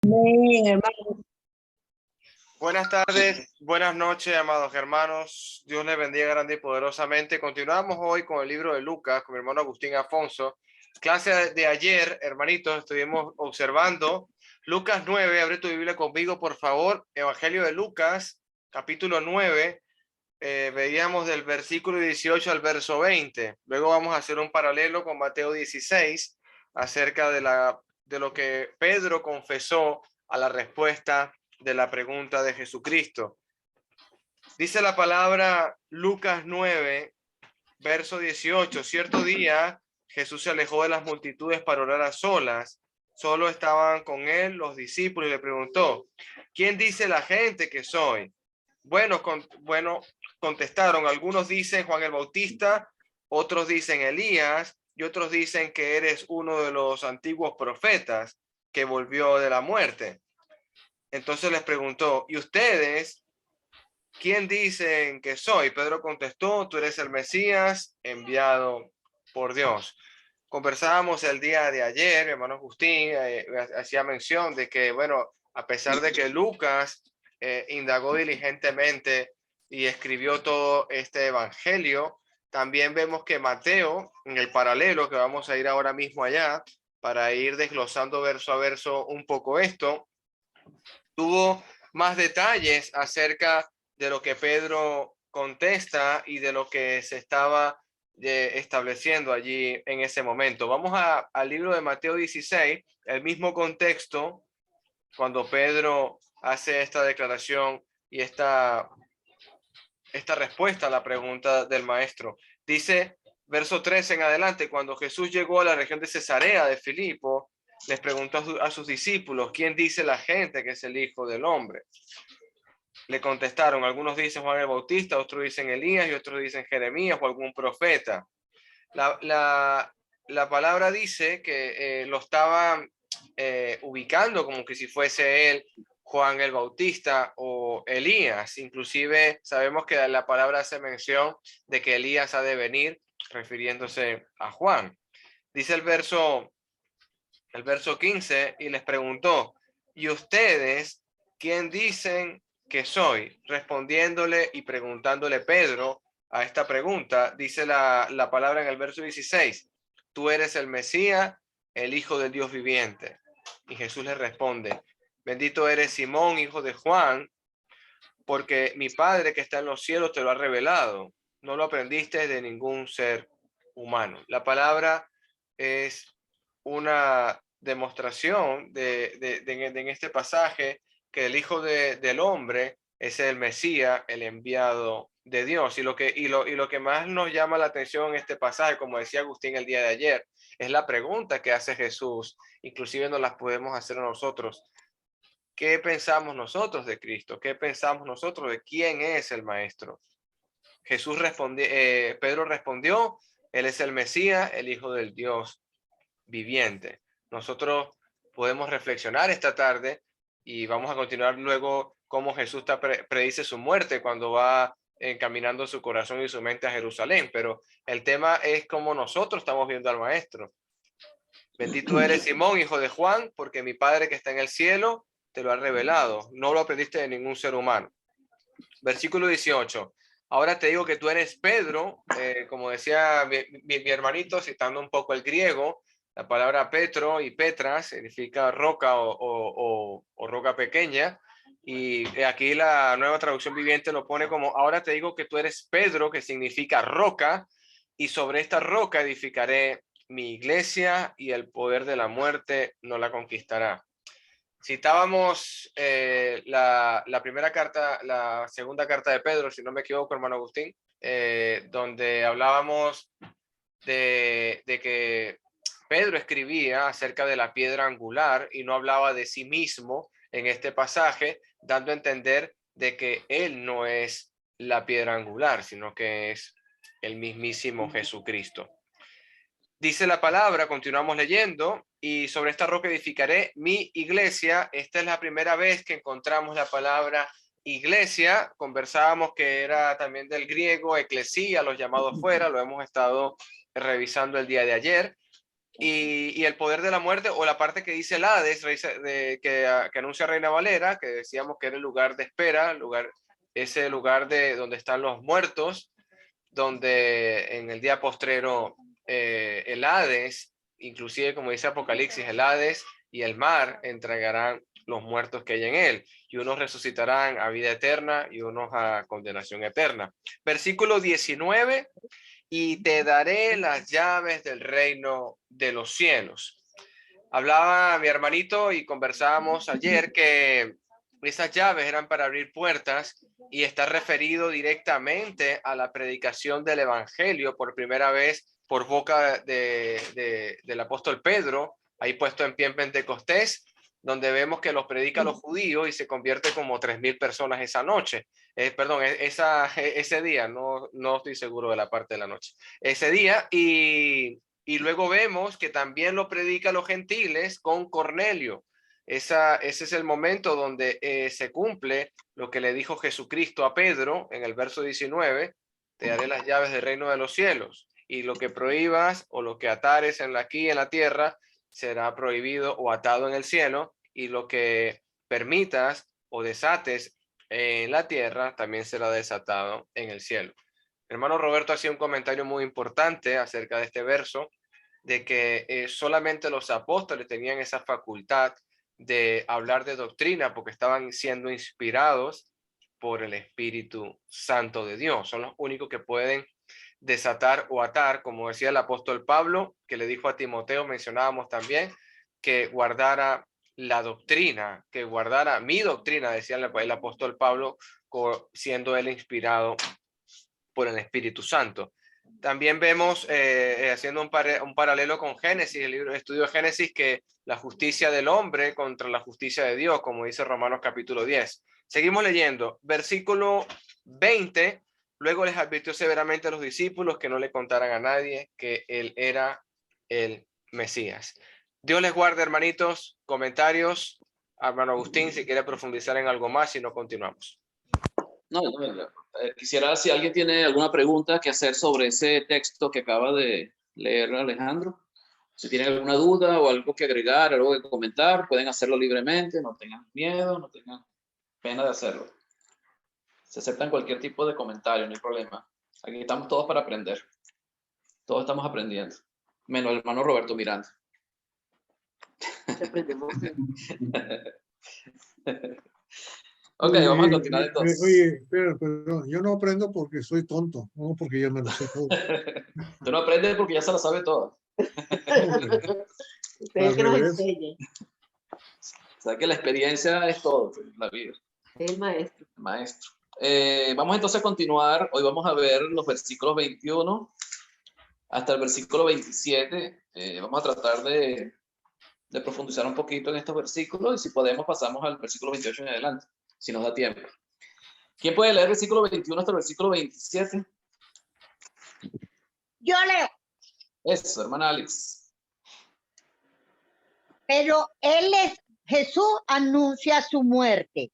Amén, hermano. Buenas tardes, buenas noches, amados hermanos. Dios les bendiga grande y poderosamente. Continuamos hoy con el libro de Lucas, con mi hermano Agustín Afonso. Clase de ayer, hermanitos, estuvimos observando Lucas 9. Abre tu Biblia conmigo, por favor. Evangelio de Lucas, capítulo 9. Veíamos del versículo 18 al verso 20. Luego vamos a hacer un paralelo con Mateo 16 acerca de lo que Pedro confesó a la respuesta de la pregunta de Jesucristo. Dice la palabra Lucas 9, verso 18. Cierto día Jesús se alejó de las multitudes para orar a solas. Solo estaban con él los discípulos y le preguntó: ¿quién dice la gente que soy? Bueno, contestaron, algunos dicen Juan el Bautista, otros dicen Elías y otros dicen que eres uno de los antiguos profetas que volvió de la muerte. Entonces les preguntó: ¿y ustedes quién dicen que soy? Pedro contestó: tú eres el Mesías enviado por Dios. Conversábamos el día de ayer, mi hermano Agustín hacía mención de que, bueno, a pesar de que Lucas indagó diligentemente y escribió todo este evangelio, también vemos que Mateo, en el paralelo, que vamos a ir ahora mismo allá, para ir desglosando verso a verso un poco esto, tuvo más detalles acerca de lo que Pedro contesta y de lo que se estaba estableciendo allí en ese momento. Vamos al libro de Mateo 16, el mismo contexto, cuando Pedro hace esta declaración y esta respuesta a la pregunta del maestro. Dice, verso 13 en adelante: cuando Jesús llegó a la región de Cesarea de Filipo, les preguntó a sus discípulos: ¿quién dice la gente que es el Hijo del Hombre? Le contestaron, algunos dicen Juan el Bautista, otros dicen Elías y otros dicen Jeremías o algún profeta. La palabra dice que lo estaban ubicando como que si fuese él Juan el Bautista o Elías. Inclusive sabemos que la palabra hace mención de que Elías ha de venir, refiriéndose a Juan. Dice el verso 15, y les preguntó: ¿y ustedes quién dicen que soy? Respondiéndole y preguntándole Pedro a esta pregunta, dice la palabra en el verso 16: tú eres el Mesías, el Hijo del Dios viviente. Y Jesús le responde: bendito eres Simón, hijo de Juan, porque mi Padre que está en los cielos te lo ha revelado. No lo aprendiste de ningún ser humano. La palabra es una demostración en este pasaje que el Hijo del Hombre es el Mesías, el enviado de Dios. Y lo que más nos llama la atención en este pasaje, como decía Agustín el día de ayer, es la pregunta que hace Jesús. Inclusive nos las podemos hacer a nosotros. ¿Qué pensamos nosotros de Cristo? ¿Qué pensamos nosotros de quién es el Maestro? Pedro respondió: él es el Mesías, el Hijo del Dios viviente. Nosotros podemos reflexionar esta tarde y vamos a continuar luego cómo Jesús predice su muerte cuando va encaminando su corazón y su mente a Jerusalén. Pero el tema es cómo nosotros estamos viendo al Maestro. Bendito eres Simón, hijo de Juan, porque mi Padre que está en el cielo te lo ha revelado. No lo aprendiste de ningún ser humano. Versículo 18. Ahora te digo que tú eres Pedro, como decía mi hermanito, citando un poco el griego. La palabra Petro y Petra significa roca o roca pequeña. Y aquí la Nueva Traducción Viviente lo pone como: ahora te digo que tú eres Pedro, que significa roca, y sobre esta roca edificaré mi iglesia, y el poder de la muerte no la conquistará. Citábamos la primera carta, la segunda carta de Pedro, si no me equivoco, hermano Agustín, donde hablábamos de que Pedro escribía acerca de la piedra angular y no hablaba de sí mismo en este pasaje, dando a entender de que él no es la piedra angular, sino que es el mismísimo Jesucristo. Dice la palabra, continuamos leyendo: y sobre esta roca edificaré mi iglesia. Esta es la primera vez que encontramos la palabra iglesia. Conversábamos que era también del griego eclesía, los llamados fuera, lo hemos estado revisando el día de ayer. y el poder de la muerte, o la parte que dice el Hades, que anuncia Reina Valera, que decíamos que era el lugar de espera, ese lugar de donde están los muertos, donde en el día postrero el Hades, inclusive como dice Apocalipsis, el Hades y el mar entregarán los muertos que hay en él, y unos resucitarán a vida eterna y unos a condenación eterna. Versículo 19, y te daré las llaves del reino de los cielos. Hablaba mi hermanito y conversábamos ayer que esas llaves eran para abrir puertas, y está referido directamente a la predicación del evangelio por primera vez por boca del apóstol Pedro, ahí puesto en pie en Pentecostés, donde vemos que los predica a los judíos y se convierte como 3,000 personas esa noche. Ese día, no estoy seguro de la parte de la noche. Ese día, y luego vemos que también lo predica a los gentiles con Cornelio. Ese es el momento donde se cumple lo que le dijo Jesucristo a Pedro en el verso 19: te daré las llaves del reino de los cielos, y lo que prohíbas o lo que atares aquí en la tierra será prohibido o atado en el cielo, y lo que permitas o desates en la tierra también será desatado en el cielo. Hermano Roberto hacía un comentario muy importante acerca de este verso, de que solamente los apóstoles tenían esa facultad de hablar de doctrina porque estaban siendo inspirados por el Espíritu Santo de Dios. Son los únicos que pueden desatar o atar, como decía el apóstol Pablo, que le dijo a Timoteo, mencionábamos también, que guardara la doctrina, que guardara mi doctrina, decía el apóstol Pablo, siendo él inspirado por el Espíritu Santo. También vemos, haciendo un paralelo con Génesis, el libro de estudio de Génesis, que la justicia del hombre contra la justicia de Dios, como dice Romanos capítulo 10. Seguimos leyendo, versículo 20, luego les advirtió severamente a los discípulos que no le contaran a nadie que él era el Mesías. Dios les guarde, hermanitos. Comentarios, hermano Agustín, si quiere profundizar en algo más, si no, continuamos. No, quisiera, si alguien tiene alguna pregunta que hacer sobre ese texto que acaba de leer Alejandro, si tienen alguna duda o algo que agregar, algo que comentar, pueden hacerlo libremente, no tengan miedo, no tengan pena de hacerlo. Se aceptan cualquier tipo de comentario, no hay problema. Aquí estamos todos para aprender. Todos estamos aprendiendo, menos el hermano Roberto Miranda. Ok, vamos a continuar entonces. Oye, pero yo no aprendo porque soy tonto, no porque yo me lo sé todo. Tú no aprendes porque ya se lo sabe todo. Usted que nos enseñe. O sea que la experiencia es todo en la vida. Es el maestro. El maestro. Vamos entonces a continuar. Hoy vamos a ver los versículos 21 hasta el versículo 27. Vamos a tratar de profundizar un poquito en estos versículos, y si podemos pasamos al versículo 28 en adelante, si nos da tiempo. ¿Quién puede leer el versículo 21 hasta el versículo 27? Yo leo. Eso, hermana Alex. Pero Jesús anuncia su muerte,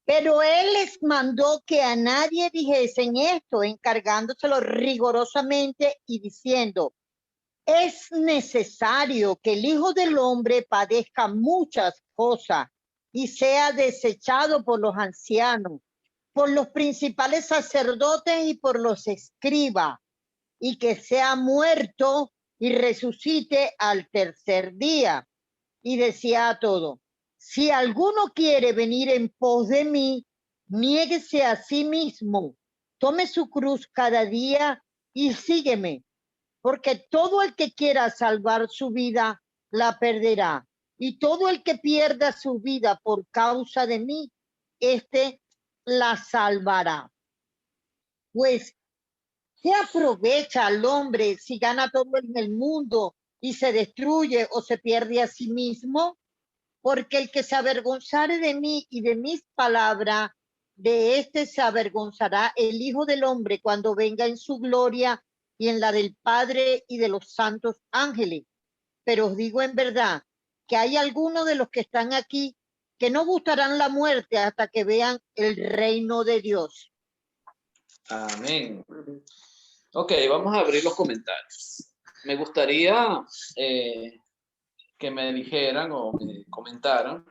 pero él les mandó que a nadie dijesen esto, encargándoselo rigurosamente y diciendo: es necesario que el Hijo del Hombre padezca muchas cosas y sea desechado por los ancianos, por los principales sacerdotes y por los escribas, y que sea muerto y resucite al tercer día. Y decía a todo: si alguno quiere venir en pos de mí, niéguese a sí mismo, tome su cruz cada día y sígueme, porque todo el que quiera salvar su vida la perderá, y todo el que pierda su vida por causa de mí, éste la salvará. Pues, ¿qué aprovecha al hombre si gana todo en el mundo y se destruye o se pierde a sí mismo? Porque el que se avergonzare de mí y de mis palabras, de este se avergonzará el Hijo del Hombre cuando venga en su gloria y en la del Padre y de los santos ángeles. Pero os digo en verdad que hay algunos de los que están aquí que no gustarán la muerte hasta que vean el reino de Dios. Amén. Ok, vamos a abrir los comentarios. me gustaría que me dijeran o me comentaran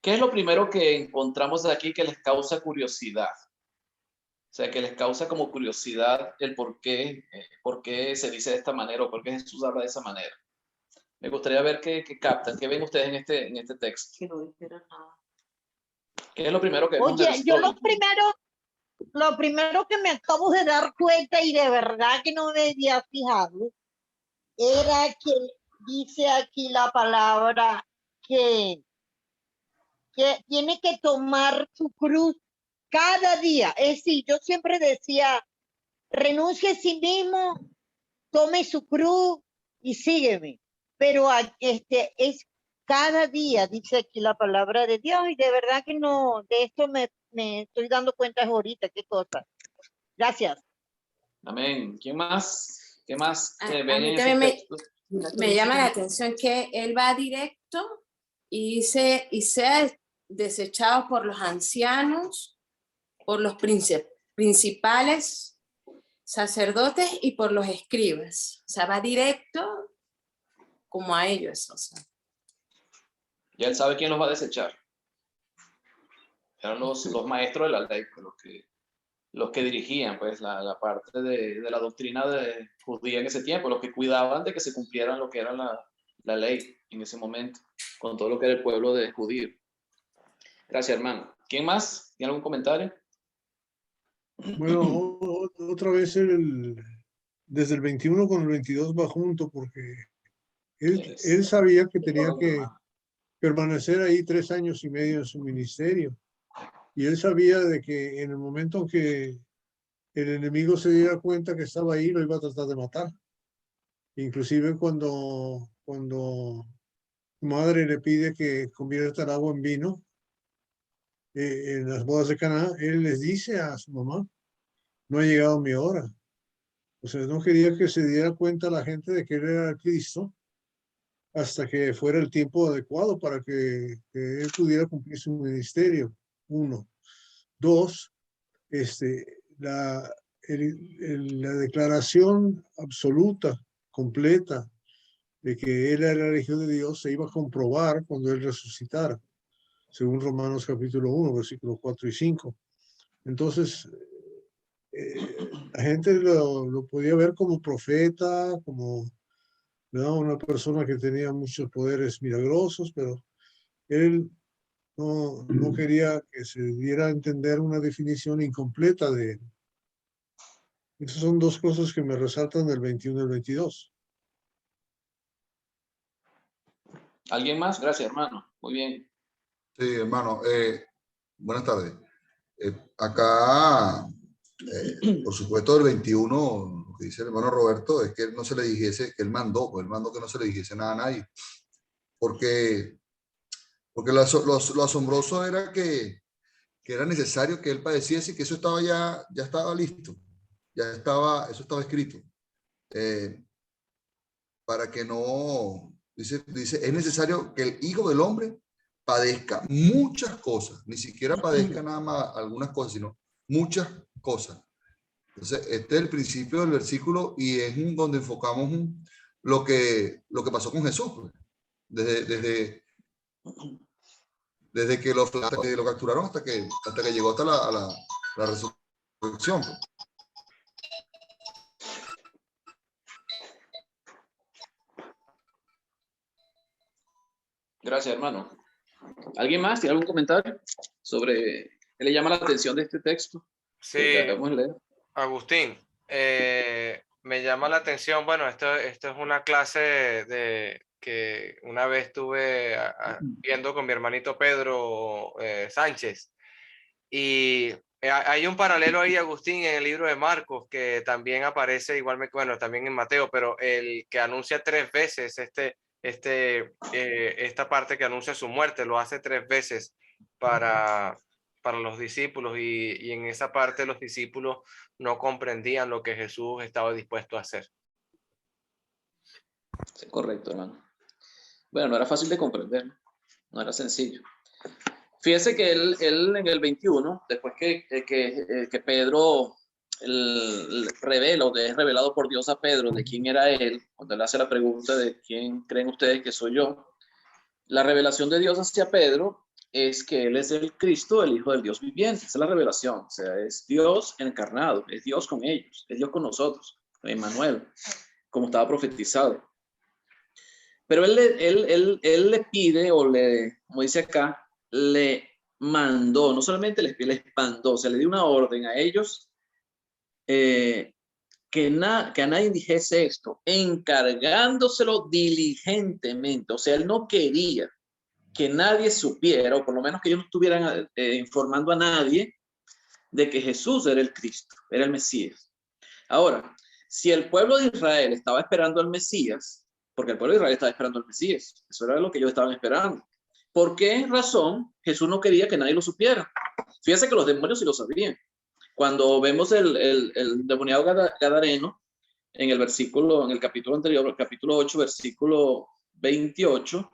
qué es lo primero que encontramos aquí que les causa curiosidad. O sea, que les causa como curiosidad el por qué se dice de esta manera o por qué Jesús habla de esa manera. Me gustaría ver qué captan, qué ven ustedes en este texto. Que no dijeron nada. ¿Qué es lo primero que vemos? Oye, yo lo primero que me acabo de dar cuenta y de verdad que no me había fijado era que dice aquí la palabra que tiene que tomar su cruz cada día. Es decir, yo siempre decía, renuncie a sí mismo, tome su cruz y sígueme. Pero es cada día, dice aquí la palabra de Dios, y de verdad que no, de esto me estoy dando cuenta ahorita, qué cosa. Gracias. Amén. ¿Quién más? ¿Qué más A ven mí en también ese texto? me llama la atención que él va directo y dice, y sea desechado por los ancianos, por los principales sacerdotes y por los escribas. O sea, va directo como a ellos. O sea. Ya él sabe quién los va a desechar. Eran los maestros de la ley, pues, los que dirigían pues, la parte de la doctrina de judía en ese tiempo, los que cuidaban de que se cumplieran lo que era la ley en ese momento, con todo lo que era el pueblo de judío. Gracias, hermano. ¿Quién más? ¿Tiene algún comentario? Bueno, otra vez desde el 21 con el 22 va junto porque él sabía que tenía que permanecer ahí 3 años y medio en su ministerio. Y él sabía de que en el momento en que el enemigo se diera cuenta que estaba ahí, lo iba a tratar de matar. Inclusive cuando su madre le pide que convierta el agua en vino, en las bodas de Caná, él les dice a su mamá, no ha llegado mi hora. O sea, no quería que se diera cuenta la gente de que él era Cristo hasta que fuera el tiempo adecuado para que él pudiera cumplir su ministerio. 1. 2, la declaración absoluta, completa, de que él era el Hijo de Dios se iba a comprobar cuando él resucitara, según Romanos capítulo 1, versículos 4 y 5. Entonces, la gente lo podía ver como profeta, como, ¿no?, una persona que tenía muchos poderes milagrosos, pero él no quería que se diera a entender una definición incompleta de él. Esas son 2 cosas que me resaltan del 21 y el 22. ¿Alguien más? Gracias, hermano. Muy bien. Sí, hermano. Buenas tardes. Acá, por supuesto, el 21, lo que dice el hermano Roberto, es que él no se le dijese, que él mandó que no se le dijese nada a nadie. Porque lo asombroso era que era necesario que él padeciese y que eso estaba ya estaba listo. Eso estaba escrito. Para que no, dice, es necesario que el Hijo del Hombre padezca muchas cosas, ni siquiera padezca nada más algunas cosas, sino muchas cosas. Entonces, este es el principio del versículo y es donde enfocamos lo que pasó con Jesús. Pues. Desde que lo capturaron hasta que llegó hasta la resurrección. Pues. Gracias, hermano. ¿Alguien más tiene algún comentario sobre qué le llama la atención de este texto? Sí, leer? Agustín, me llama la atención, bueno, esto es una clase que una vez estuve viendo con mi hermanito Pedro Sánchez, y hay un paralelo ahí, Agustín, en el libro de Marcos, que también aparece igualmente, bueno, también en Mateo, pero el que anuncia 3 veces esta parte que anuncia su muerte, lo hace 3 veces para los discípulos, y en esa parte los discípulos no comprendían lo que Jesús estaba dispuesto a hacer. Sí, correcto, hermano. Bueno, no era fácil de comprender, no era sencillo. Fíjense que él en el 21, después que Pedro revela o que es revelado por Dios a Pedro de quién era él, cuando él hace la pregunta de quién creen ustedes que soy yo, la revelación de Dios hacia Pedro es que él es el Cristo, el Hijo del Dios viviente. Esa es la revelación. O sea, es Dios encarnado, es Dios con ellos, es Dios con nosotros, Emmanuel, como estaba profetizado. Pero él le pide, o le, como dice acá, le mandó, no solamente les mandó, se le dio una orden a ellos que a nadie dijese esto, encargándoselo diligentemente. O sea, él no quería que nadie supiera, o por lo menos que ellos no estuvieran informando a nadie de que Jesús era el Cristo, era el Mesías. Ahora, si el pueblo de Israel estaba esperando al Mesías, porque el pueblo de Israel estaba esperando al Mesías, eso era lo que ellos estaban esperando. ¿Por qué razón Jesús no quería que nadie lo supiera? Fíjense que los demonios sí lo sabían. Cuando vemos el demoniado gadareno, en el capítulo anterior, el capítulo 8, versículo 28,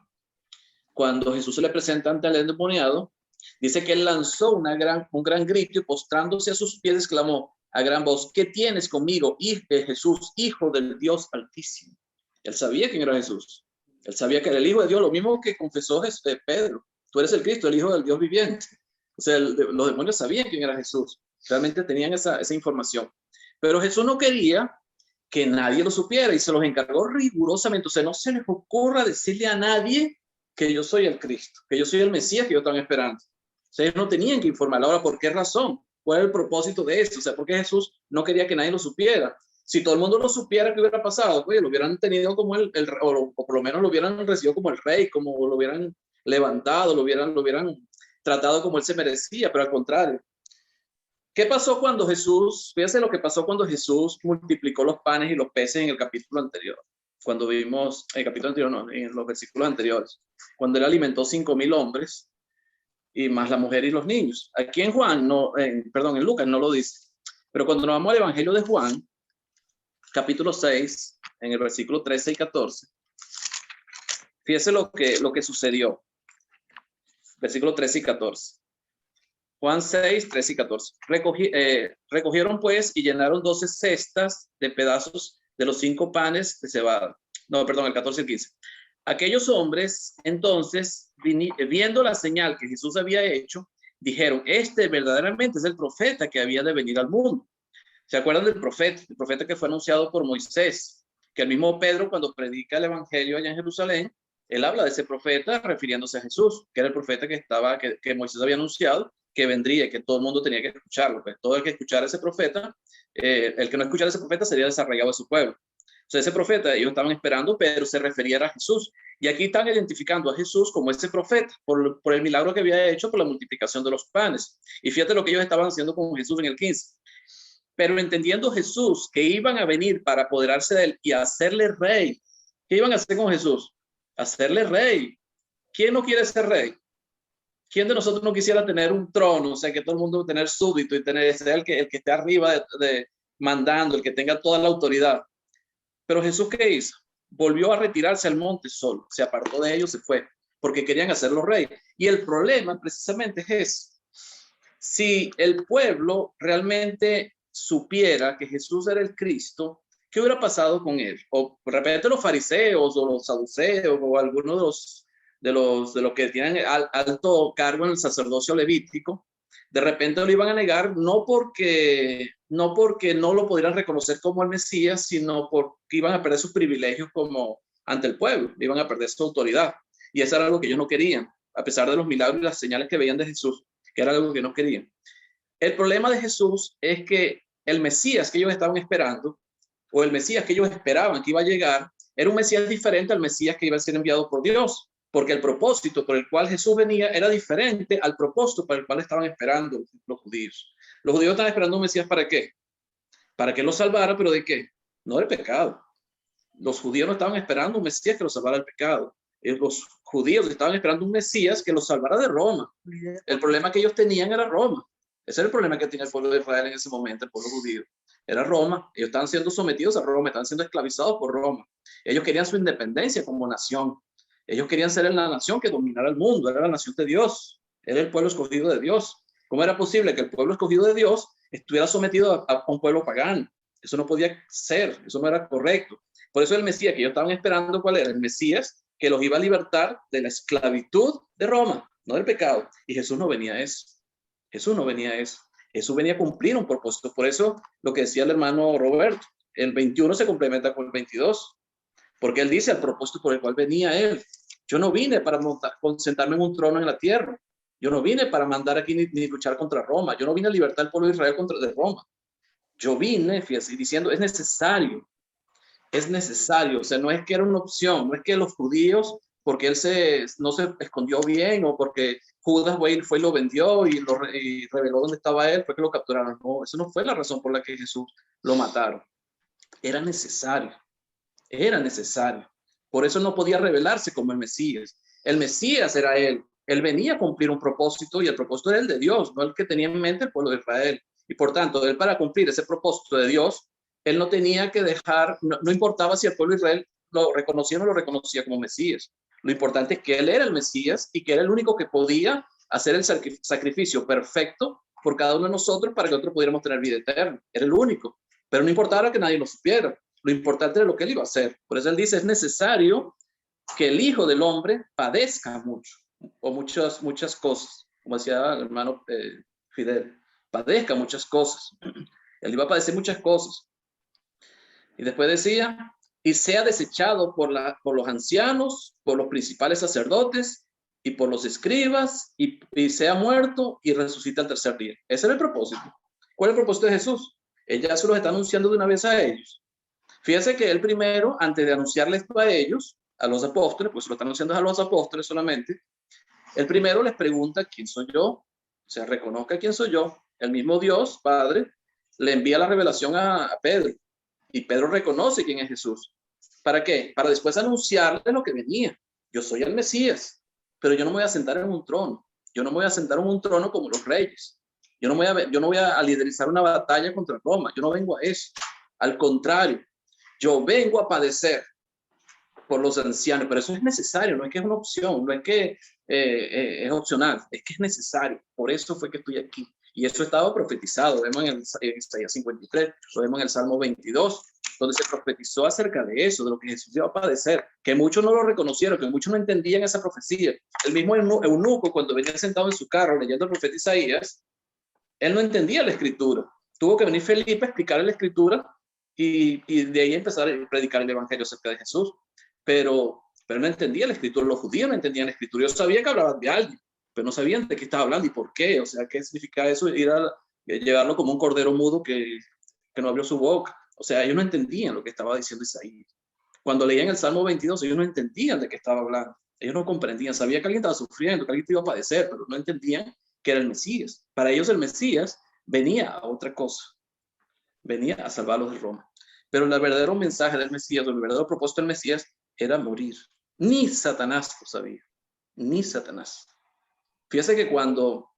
cuando Jesús se le presenta ante el endemoniado, dice que él lanzó un gran grito y postrándose a sus pies exclamó a gran voz: ¿qué tienes conmigo, Jesús, Hijo del Dios Altísimo? Él sabía quién era Jesús. Él sabía que era el Hijo de Dios, lo mismo que confesó Pedro. Tú eres el Cristo, el Hijo del Dios viviente. O sea, los demonios sabían quién era Jesús. Realmente tenían esa información. Pero Jesús no quería que nadie lo supiera y se los encargó rigurosamente. O sea, no se les ocurra decirle a nadie que yo soy el Cristo, que yo soy el Mesías que ellos están esperando. O sea, ellos no tenían que informar. Ahora, ¿por qué razón? ¿Cuál es el propósito de esto? O sea, ¿por qué Jesús no quería que nadie lo supiera? Si todo el mundo lo supiera, ¿qué hubiera pasado? Pues lo hubieran tenido como o por lo menos lo hubieran recibido como el rey, como lo hubieran levantado, lo hubieran tratado como él se merecía, pero al contrario. ¿Qué pasó cuando Jesús, fíjense lo que pasó cuando Jesús multiplicó los panes y los peces en el capítulo anterior? Cuando vimos, en el capítulo anterior no, en los versículos anteriores, cuando él alimentó 5,000 hombres y más la mujer y los niños. Aquí en en Lucas no lo dice, pero cuando nos vamos al Evangelio de Juan, capítulo 6, en el versículo 13 y 14, fíjese lo que sucedió. Versículo 13 y 14. Juan 6, 13 y 14. Recogieron pues y llenaron 12 cestas de pedazos de los 5 panes de cebada. No, perdón, el 14 y 15. Aquellos hombres, entonces, viendo la señal que Jesús había hecho, dijeron: este verdaderamente es el profeta que había de venir al mundo. ¿Se acuerdan del profeta? El profeta que fue anunciado por Moisés, que el mismo Pedro, cuando predica el evangelio allá en Jerusalén, él habla de ese profeta refiriéndose a Jesús, que era el profeta que Moisés había anunciado, que vendría y que todo el mundo tenía que escucharlo. Pues todo el que escuchara a ese profeta, el que no escuchara a ese profeta sería desarraigado de su pueblo. O sea, ese profeta, ellos estaban esperando, pero se refería a Jesús. Y aquí están identificando a Jesús como ese profeta, por el milagro que había hecho por la multiplicación de los panes. Y fíjate lo que ellos estaban haciendo con Jesús en el 15. Pero entendiendo Jesús que iban a venir para apoderarse de él y hacerle rey, ¿qué iban a hacer con Jesús? Hacerle rey. ¿Quién no quiere ser rey? ¿Quién de nosotros no quisiera tener un trono? O sea, que todo el mundo tener súbdito y ser el que esté arriba mandando, el que tenga toda la autoridad. Pero Jesús, ¿qué hizo? Volvió a retirarse al monte solo. Se apartó de ellos, se fue, porque querían hacerlo rey. Y el problema precisamente es ese. Si el pueblo realmente supiera que Jesús era el Cristo, ¿qué hubiera pasado con él? O de repente los fariseos o los saduceos o algunos de los que tienen alto cargo en el sacerdocio levítico, de repente lo iban a negar, no porque no lo pudieran reconocer como el Mesías, sino porque iban a perder sus privilegios como ante el pueblo, iban a perder su autoridad. Y eso era algo que ellos no querían, a pesar de los milagros y las señales que veían de Jesús, que era algo que no querían. El problema de Jesús es que el Mesías que ellos estaban esperando, o el Mesías que ellos esperaban que iba a llegar, era un Mesías diferente al Mesías que iba a ser enviado por Dios, porque el propósito por el cual Jesús venía era diferente al propósito por el cual estaban esperando los judíos. Los judíos estaban esperando un Mesías, ¿para qué? Para que los salvara, pero ¿de qué? No del pecado. Los judíos no estaban esperando un Mesías que los salvara del pecado. Los judíos estaban esperando un Mesías que los salvara de Roma. El problema que ellos tenían era Roma. Ese era el problema que tenía el pueblo de Israel en ese momento, el pueblo judío. Era Roma. Ellos estaban siendo sometidos a Roma, estaban siendo esclavizados por Roma. Ellos querían su independencia como nación. Ellos querían ser la nación que dominara el mundo. Era la nación de Dios. Era el pueblo escogido de Dios. ¿Cómo era posible que el pueblo escogido de Dios estuviera sometido a un pueblo pagano. Eso no podía ser, eso no era correcto. Por eso el Mesías que ellos estaban esperando, ¿cuál era? El Mesías que los iba a libertar de la esclavitud de Roma, no del pecado. Y Jesús no venía a eso. Jesús no venía a eso. Jesús venía a cumplir un propósito. Por eso lo que decía el hermano Roberto, el 21 se complementa con el 22, porque él dice el propósito por el cual venía él. Yo no vine para sentarme en un trono en la tierra. Yo no vine para mandar aquí ni luchar contra Roma. Yo no vine a libertar al pueblo de Israel de Roma. Yo vine, fíjate, diciendo, es necesario. O sea, no es que era una opción, no es que los judíos, porque él no se escondió bien o porque Judas fue y lo vendió y reveló dónde estaba él, fue que lo capturaron. No, eso no fue la razón por la que Jesús lo mataron. Era necesario. Era necesario. Por eso no podía revelarse como el Mesías. El Mesías era él. Él venía a cumplir un propósito y el propósito era el de Dios, no el que tenía en mente el pueblo de Israel. Y por tanto, él para cumplir ese propósito de Dios, él no tenía que dejar, no importaba si el pueblo de Israel lo reconocía o no lo reconocía como Mesías. Lo importante es que él era el Mesías y que era el único que podía hacer el sacrificio perfecto por cada uno de nosotros para que nosotros pudiéramos tener vida eterna. Era el único. Pero no importaba que nadie lo supiera. Lo importante era lo que él iba a hacer. Por eso él dice, es necesario que el Hijo del Hombre padezca mucho, o muchas cosas, como decía el hermano Fidel, padezca muchas cosas. Él iba a padecer muchas cosas. Y después decía, y sea desechado por los ancianos, por los principales sacerdotes y por los escribas, y sea muerto y resucita al tercer día. Ese era el propósito. ¿Cuál es el propósito de Jesús? Él ya se los está anunciando de una vez a ellos. Fíjense que él primero, antes de anunciarle esto a ellos, a los apóstoles, pues lo está anunciando a los apóstoles solamente, él primero les pregunta, ¿quién soy yo? O sea, reconozca quién soy yo. El mismo Dios, Padre, le envía la revelación a Pedro. Y Pedro reconoce quién es Jesús. ¿Para qué? Para después anunciarle lo que venía. Yo soy el Mesías, pero yo no me voy a sentar en un trono. Yo no me voy a sentar en un trono como los reyes. Yo no voy a liderizar una batalla contra Roma. Yo no vengo a eso. Al contrario, yo vengo a padecer por los ancianos, pero eso es necesario, no es que es una opción, no es que es opcional, es que es necesario. Por eso fue que estoy aquí. Y eso estaba profetizado, lo vemos en Isaías 53, lo vemos en el Salmo 22, donde se profetizó acerca de eso, de lo que Jesús iba a padecer, que muchos no lo reconocieron, que muchos no entendían esa profecía. El mismo eunuco, cuando venía sentado en su carro leyendo el profeta Isaías, él no entendía la escritura. Tuvo que venir Felipe a explicarle la escritura y de ahí empezar a predicar el evangelio acerca de Jesús. Pero no entendía la escritura. Los judíos no entendían la escritura. Ellos sabían que hablaban de alguien, pero no sabían de qué estaba hablando y por qué. O sea, qué significa eso, llevarlo como un cordero mudo que no abrió su boca. O sea, ellos no entendían lo que estaba diciendo Isaías. Cuando leían el Salmo 22, ellos no entendían de qué estaba hablando. Ellos no comprendían. Sabían que alguien estaba sufriendo, que alguien iba a padecer, pero no entendían que era el Mesías. Para ellos el Mesías venía a otra cosa. Venía a salvarlos de Roma. Pero el verdadero mensaje del Mesías, el verdadero propósito del Mesías era morir. Ni Satanás lo sabía. Ni Satanás. Fíjese que cuando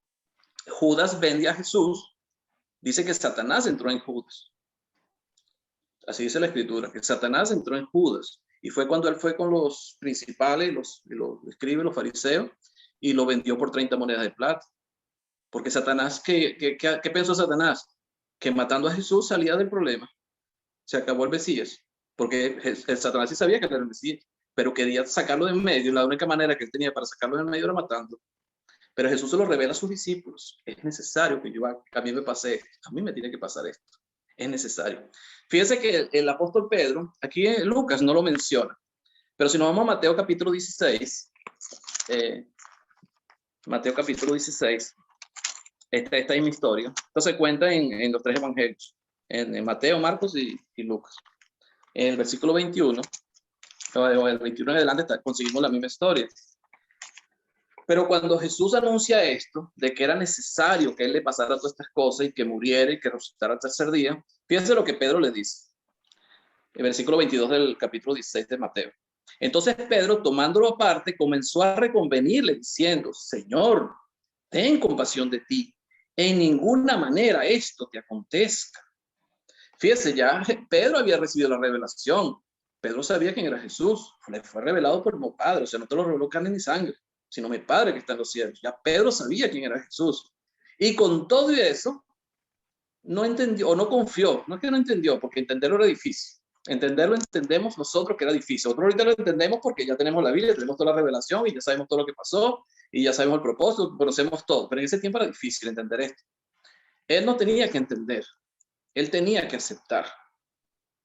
Judas vende a Jesús, dice que Satanás entró en Judas. Así dice la escritura, que Satanás entró en Judas. Y fue cuando él fue con los principales, los escribas, los fariseos, y lo vendió por 30 monedas de plata. Porque Satanás, ¿qué pensó Satanás? Que matando a Jesús salía del problema. Se acabó el Mesías. Porque el Satanás sí sabía que era el Mesías, pero quería sacarlo de en medio. La única manera que él tenía para sacarlo de en medio era matando. Pero Jesús se lo revela a sus discípulos. Es necesario que a mí me pase esto. A mí me tiene que pasar esto. Es necesario. Fíjense que el apóstol Pedro, aquí en Lucas no lo menciona, pero si nos vamos a Mateo capítulo 16, Mateo capítulo 16, esta es mi historia. Entonces cuenta en los tres evangelios, en Mateo, Marcos y Lucas. En el versículo 21, o el 21 en adelante, conseguimos la misma historia. Pero cuando Jesús anuncia esto, de que era necesario que él le pasara todas estas cosas y que muriera y que resucitara al tercer día, fíjense lo que Pedro le dice. El versículo 22 del capítulo 16 de Mateo. Entonces Pedro, tomándolo aparte, comenzó a reconvenirle diciendo: Señor, ten compasión de ti. En ninguna manera esto te acontezca. Fíjese, ya Pedro había recibido la revelación. Pedro sabía quién era Jesús. Le fue revelado por mi Padre. O sea, no te lo reveló carne ni sangre, sino mi Padre que está en los cielos. Ya Pedro sabía quién era Jesús. Y con todo eso, no entendió o no confió. No es que no entendió, porque entenderlo era difícil. Entenderlo entendemos nosotros que era difícil. Nosotros ahorita lo entendemos porque ya tenemos la Biblia, tenemos toda la revelación y ya sabemos todo lo que pasó y ya sabemos el propósito, conocemos todo. Pero en ese tiempo era difícil entender esto. Él no tenía que entender, él tenía que aceptar.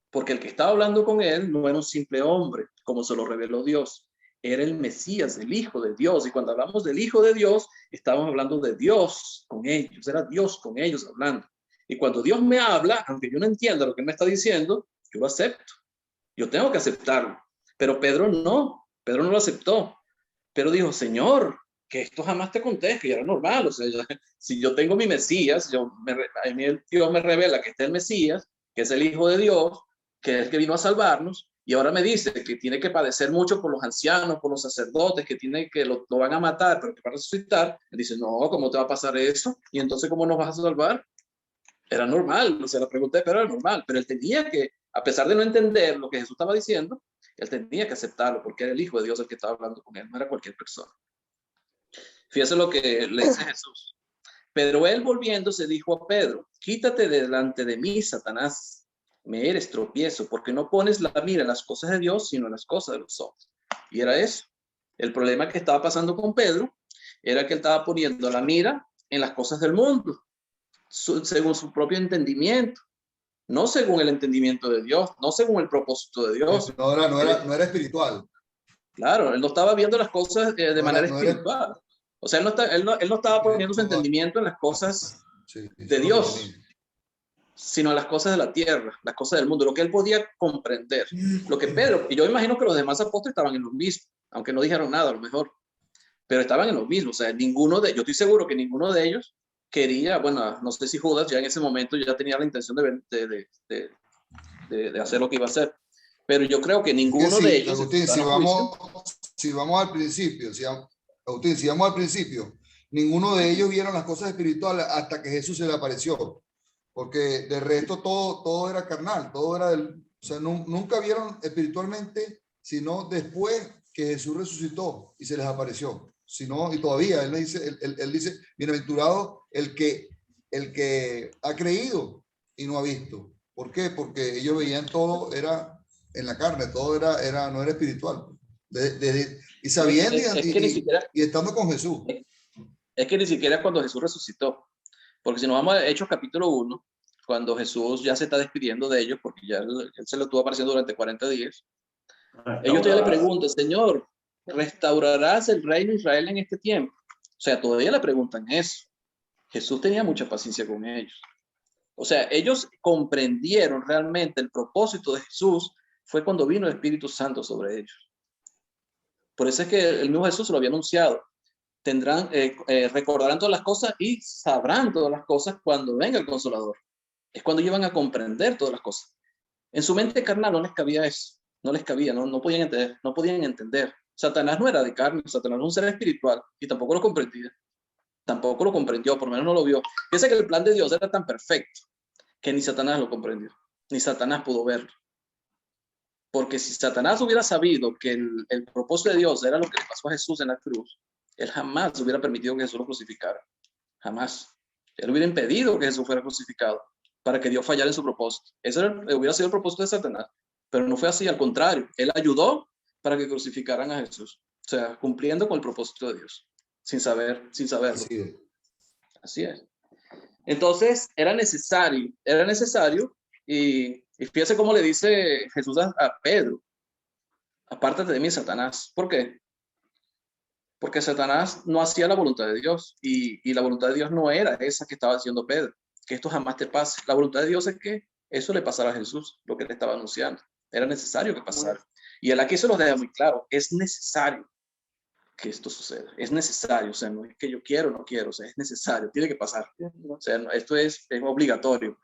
Porque el que estaba hablando con él no era un simple hombre, como se lo reveló Dios. Era el Mesías, el Hijo de Dios. Y cuando hablamos del Hijo de Dios, estábamos hablando de Dios con ellos. Era Dios con ellos hablando. Y cuando Dios me habla, aunque yo no entienda lo que me está diciendo, yo lo acepto. Yo tengo que aceptarlo. Pero Pedro no lo aceptó. Pero dijo, Señor, que esto jamás te acontezca. Y era normal. O sea, si yo tengo mi Mesías, a mí Dios me revela que este es el Mesías, que es el Hijo de Dios, que es el que vino a salvarnos, y ahora me dice que tiene que padecer mucho por los ancianos, por los sacerdotes, que lo van a matar, pero que va a resucitar. Él dice, no, ¿cómo te va a pasar eso? Y entonces, ¿cómo nos vas a salvar? Era normal, o sea, la pregunta de Pedro era normal, pero él tenía que, a pesar de no entender lo que Jesús estaba diciendo, él tenía que aceptarlo, porque era el Hijo de Dios el que estaba hablando con él, no era cualquier persona. Fíjese lo que le dice Jesús. Pero él volviéndose dijo a Pedro, quítate delante de mí, Satanás. Me eres tropiezo, porque no pones la mira en las cosas de Dios, sino en las cosas de los hombres. Y era eso. El problema que estaba pasando con Pedro era que él estaba poniendo la mira en las cosas del mundo, según su propio entendimiento, no según el entendimiento de Dios, no según el propósito de Dios. No era espiritual. Claro, él no estaba viendo las cosas de manera espiritual. O sea, él no estaba poniendo su entendimiento en las cosas de Dios, sino las cosas de la tierra, las cosas del mundo, lo que él podía comprender. Lo que Pedro, y yo imagino que los demás apóstoles estaban en lo mismo, aunque no dijeron nada a lo mejor, pero estaban en lo mismo. O sea, yo estoy seguro que ninguno de ellos quería, bueno, no sé si Judas ya en ese momento ya tenía la intención de hacer lo que iba a hacer, pero yo creo que ninguno de ellos... Agustín, si vamos al principio, Agustín, si vamos al principio, ninguno de ellos vieron las cosas espirituales hasta que Jesús se le apareció. Porque de resto todo era carnal, todo era o sea, nunca vieron espiritualmente, sino después que Jesús resucitó y se les apareció. Sino, y todavía él dice, bienaventurado el que ha creído y no ha visto. ¿Por qué? Porque ellos veían todo era en la carne, todo no era espiritual. Y sabiendo y estando con Jesús. Es que ni siquiera cuando Jesús resucitó. Porque si nos vamos a Hechos capítulo 1, cuando Jesús ya se está despidiendo de ellos, porque ya él se lo estuvo apareciendo durante 40 días, ellos todavía le preguntan, Señor, ¿restaurarás el reino de Israel en este tiempo? O sea, todavía le preguntan eso. Jesús tenía mucha paciencia con ellos. O sea, ellos comprendieron realmente el propósito de Jesús fue cuando vino el Espíritu Santo sobre ellos. Por eso es que el mismo Jesús se lo había anunciado. Recordarán todas las cosas y sabrán todas las cosas cuando venga el Consolador. Es cuando ellos van a comprender todas las cosas. En su mente carnal no les cabía eso, no les cabía, no podían entender. Satanás no era de carne, Satanás era un ser espiritual y tampoco lo comprendía. Tampoco lo comprendió, por lo menos no lo vio. Piensa que el plan de Dios era tan perfecto que ni Satanás lo comprendió, ni Satanás pudo verlo. Porque si Satanás hubiera sabido que el propósito de Dios era lo que le pasó a Jesús en la cruz, él jamás hubiera permitido que Jesús lo crucificara. Jamás. Él hubiera impedido que Jesús fuera crucificado para que Dios fallara en su propósito. Ese hubiera sido el propósito de Satanás. Pero no fue así, al contrario. Él ayudó para que crucificaran a Jesús. O sea, cumpliendo con el propósito de Dios. Sin saberlo. Así es. Entonces, era necesario. Y fíjese cómo le dice Jesús a Pedro. Apártate de mí, Satanás. ¿Por qué? Porque Satanás no hacía la voluntad de Dios y la voluntad de Dios no era esa que estaba haciendo Pedro, que esto jamás te pase. La voluntad de Dios es que eso le pasara a Jesús, lo que le estaba anunciando. Era necesario que pasara. Y él aquí se los deja muy claro, es necesario que esto suceda, es necesario, o sea, no es que yo quiero o no quiero, o sea, es necesario, tiene que pasar. O sea, esto es obligatorio.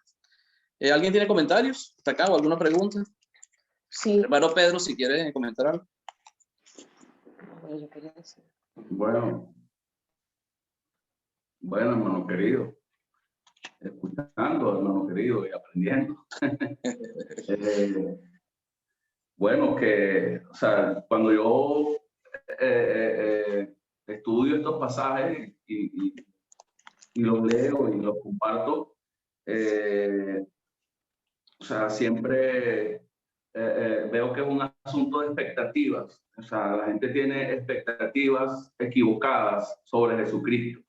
¿Alguien tiene comentarios hasta acá o alguna pregunta? Sí. Hermano Pedro, si quiere comentar algo. Yo quería decir. Bueno, hermano querido, escuchando, hermano querido, y aprendiendo. Bueno, o sea, cuando yo estudio estos pasajes y los leo y los comparto, O sea, siempre veo que es un asunto de expectativas. O sea, la gente tiene expectativas equivocadas sobre Jesucristo.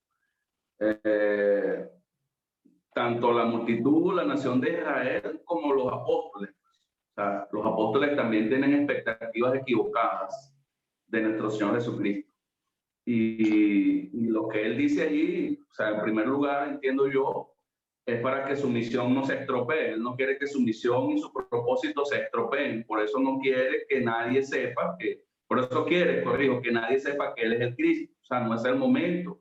Tanto la multitud, la nación de Israel, como los apóstoles. O sea, los apóstoles también tienen expectativas equivocadas de nuestro Señor Jesucristo. Y lo que él dice allí, o sea, en primer lugar, entiendo yo, es para que su misión no se estropee. Él no quiere que su misión y su propósito se estropeen. Por eso no quiere que nadie sepa por eso quiere, corrijo, que nadie sepa que Él es el Cristo. O sea, no es el momento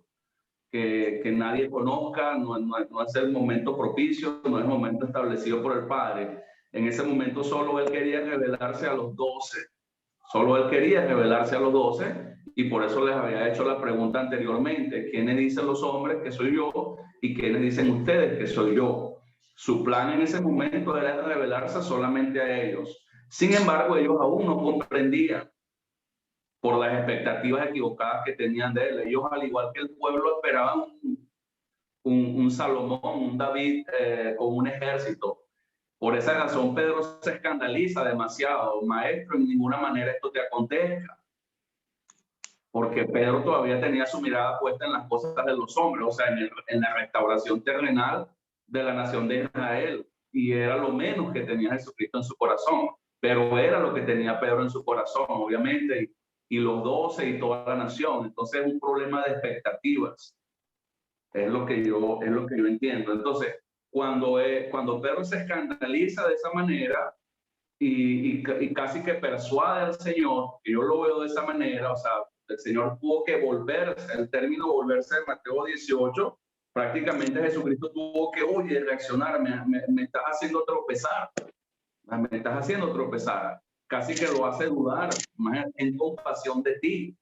que nadie conozca, no es el momento propicio, no es el momento establecido por el Padre. En ese momento solo Él quería revelarse a los 12. Solo Él quería revelarse a los 12 y por eso les había hecho la pregunta anteriormente. ¿Quiénes dicen los hombres que soy yo y quiénes dicen ustedes que soy yo? Su plan en ese momento era revelarse solamente a ellos. Sin embargo, ellos aún no comprendían por las expectativas equivocadas que tenían de Él. Ellos, al igual que el pueblo, esperaban un Salomón, un David con un ejército. Por esa razón, Pedro se escandaliza demasiado. Maestro, en ninguna manera esto te acontezca. Porque Pedro todavía tenía su mirada puesta en las cosas de los hombres, o sea, en la restauración terrenal de la nación de Israel. Y era lo menos que tenía Jesucristo en su corazón. Pero era lo que tenía Pedro en su corazón, obviamente, y los 12 y toda la nación. Entonces es un problema de expectativas. Es lo que yo entiendo. Entonces, cuando Pedro se escandaliza de esa manera y casi que persuade al Señor, que yo lo veo de esa manera, o sea, el Señor tuvo que volverse, el término volverse de Mateo 18, prácticamente Jesucristo tuvo que, oye, reaccionar, me estás haciendo tropezar, me estás haciendo tropezar, casi que lo hace dudar, más en compasión de ti.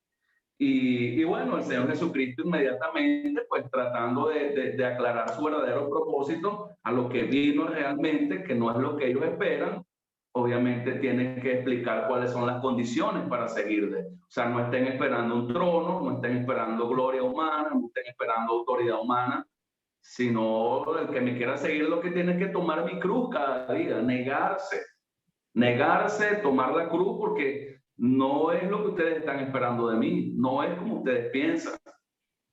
Y bueno, el Señor Jesucristo inmediatamente, pues tratando de aclarar su verdadero propósito a lo que vino realmente, que no es lo que ellos esperan, obviamente tienen que explicar cuáles son las condiciones para seguirle. O sea, no estén esperando un trono, no estén esperando gloria humana, no estén esperando autoridad humana, sino el que me quiera seguir lo que tiene que tomar mi cruz cada día, negarse, tomar la cruz, porque no es lo que ustedes están esperando de mí, no es como ustedes piensan.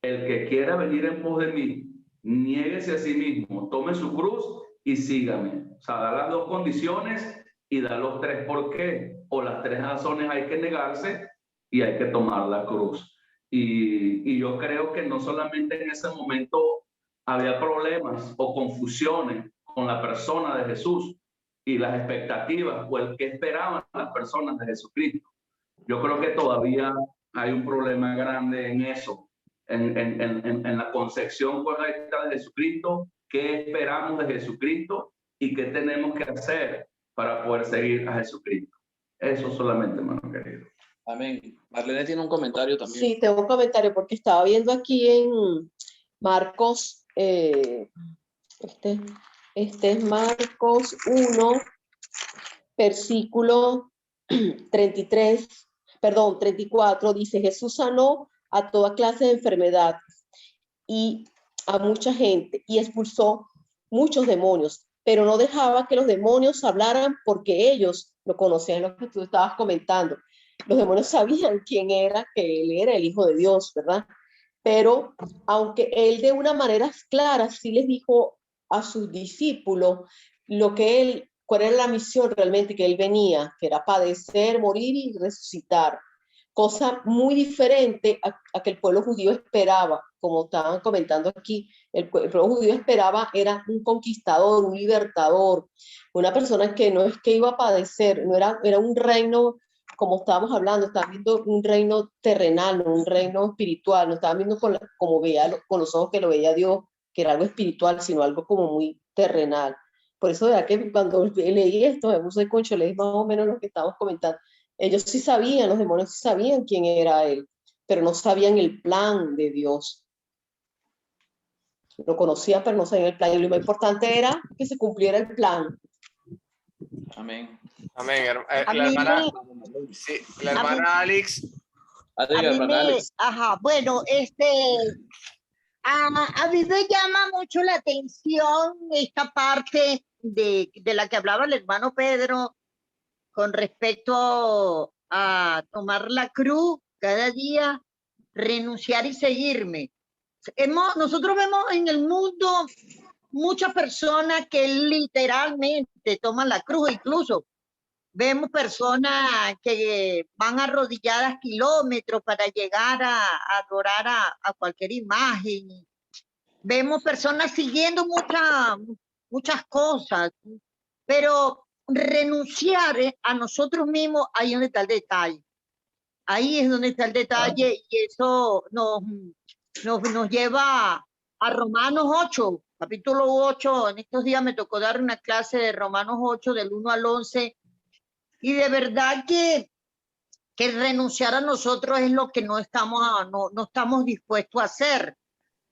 El que quiera venir en pos de mí, niéguese a sí mismo, tome su cruz y sígame. O sea, da las dos condiciones y da los tres por qué, o las tres razones. Hay que negarse y hay que tomar la cruz. Y yo creo que no solamente en ese momento había problemas o confusiones con la persona de Jesús y las expectativas o el que esperaban las personas de Jesucristo. Yo creo que todavía hay un problema grande en eso, en la concepción correcta de Jesucristo, qué esperamos de Jesucristo y qué tenemos que hacer para poder seguir a Jesucristo. Eso solamente, hermano querido. Amén. Marlene tiene un comentario también. Sí, tengo un comentario porque estaba viendo aquí en Marcos, este es Marcos 1, versículo 34, dice: Jesús sanó a toda clase de enfermedades y a mucha gente y expulsó muchos demonios, pero no dejaba que los demonios hablaran porque ellos lo conocían, lo que tú estabas comentando. Los demonios sabían quién era, que él era el Hijo de Dios, ¿verdad? Pero aunque él de una manera clara sí les dijo a sus discípulos cuál era la misión realmente que él venía, que era padecer, morir y resucitar. Cosa muy diferente a que el pueblo judío esperaba, como estaban comentando aquí. El pueblo judío esperaba era un conquistador, un libertador, una persona que no es que iba a padecer, no era un reino, como estábamos hablando, estaban viendo un reino terrenal, no un reino espiritual, no estaban viendo con los ojos que lo veía Dios, que era algo espiritual, sino algo como muy terrenal. Por eso, ¿verdad? Que cuando leí esto, me puse concho, leí más o menos lo que estábamos comentando. Ellos sí sabían, los demonios sí sabían quién era él, pero no sabían el plan de Dios. Lo conocían, pero no sabían el plan. Y lo más importante era que se cumpliera el plan. Amén. Amén. La hermana Alex. Bueno, A mí me llama mucho la atención esta parte de la que hablaba el hermano Pedro con respecto a tomar la cruz cada día, renunciar y seguirme. Nosotros vemos en el mundo muchas personas que literalmente toman la cruz, incluso vemos personas que van arrodilladas kilómetros para llegar a adorar a cualquier imagen. Vemos personas siguiendo muchas cosas, pero renunciar a nosotros mismos, ahí es donde está el detalle. Ahí es donde está el detalle y eso nos lleva a Romanos 8, capítulo 8. En estos días me tocó dar una clase de Romanos 8 del 1 al 11 y de verdad que renunciar a nosotros es lo que no estamos dispuestos a hacer,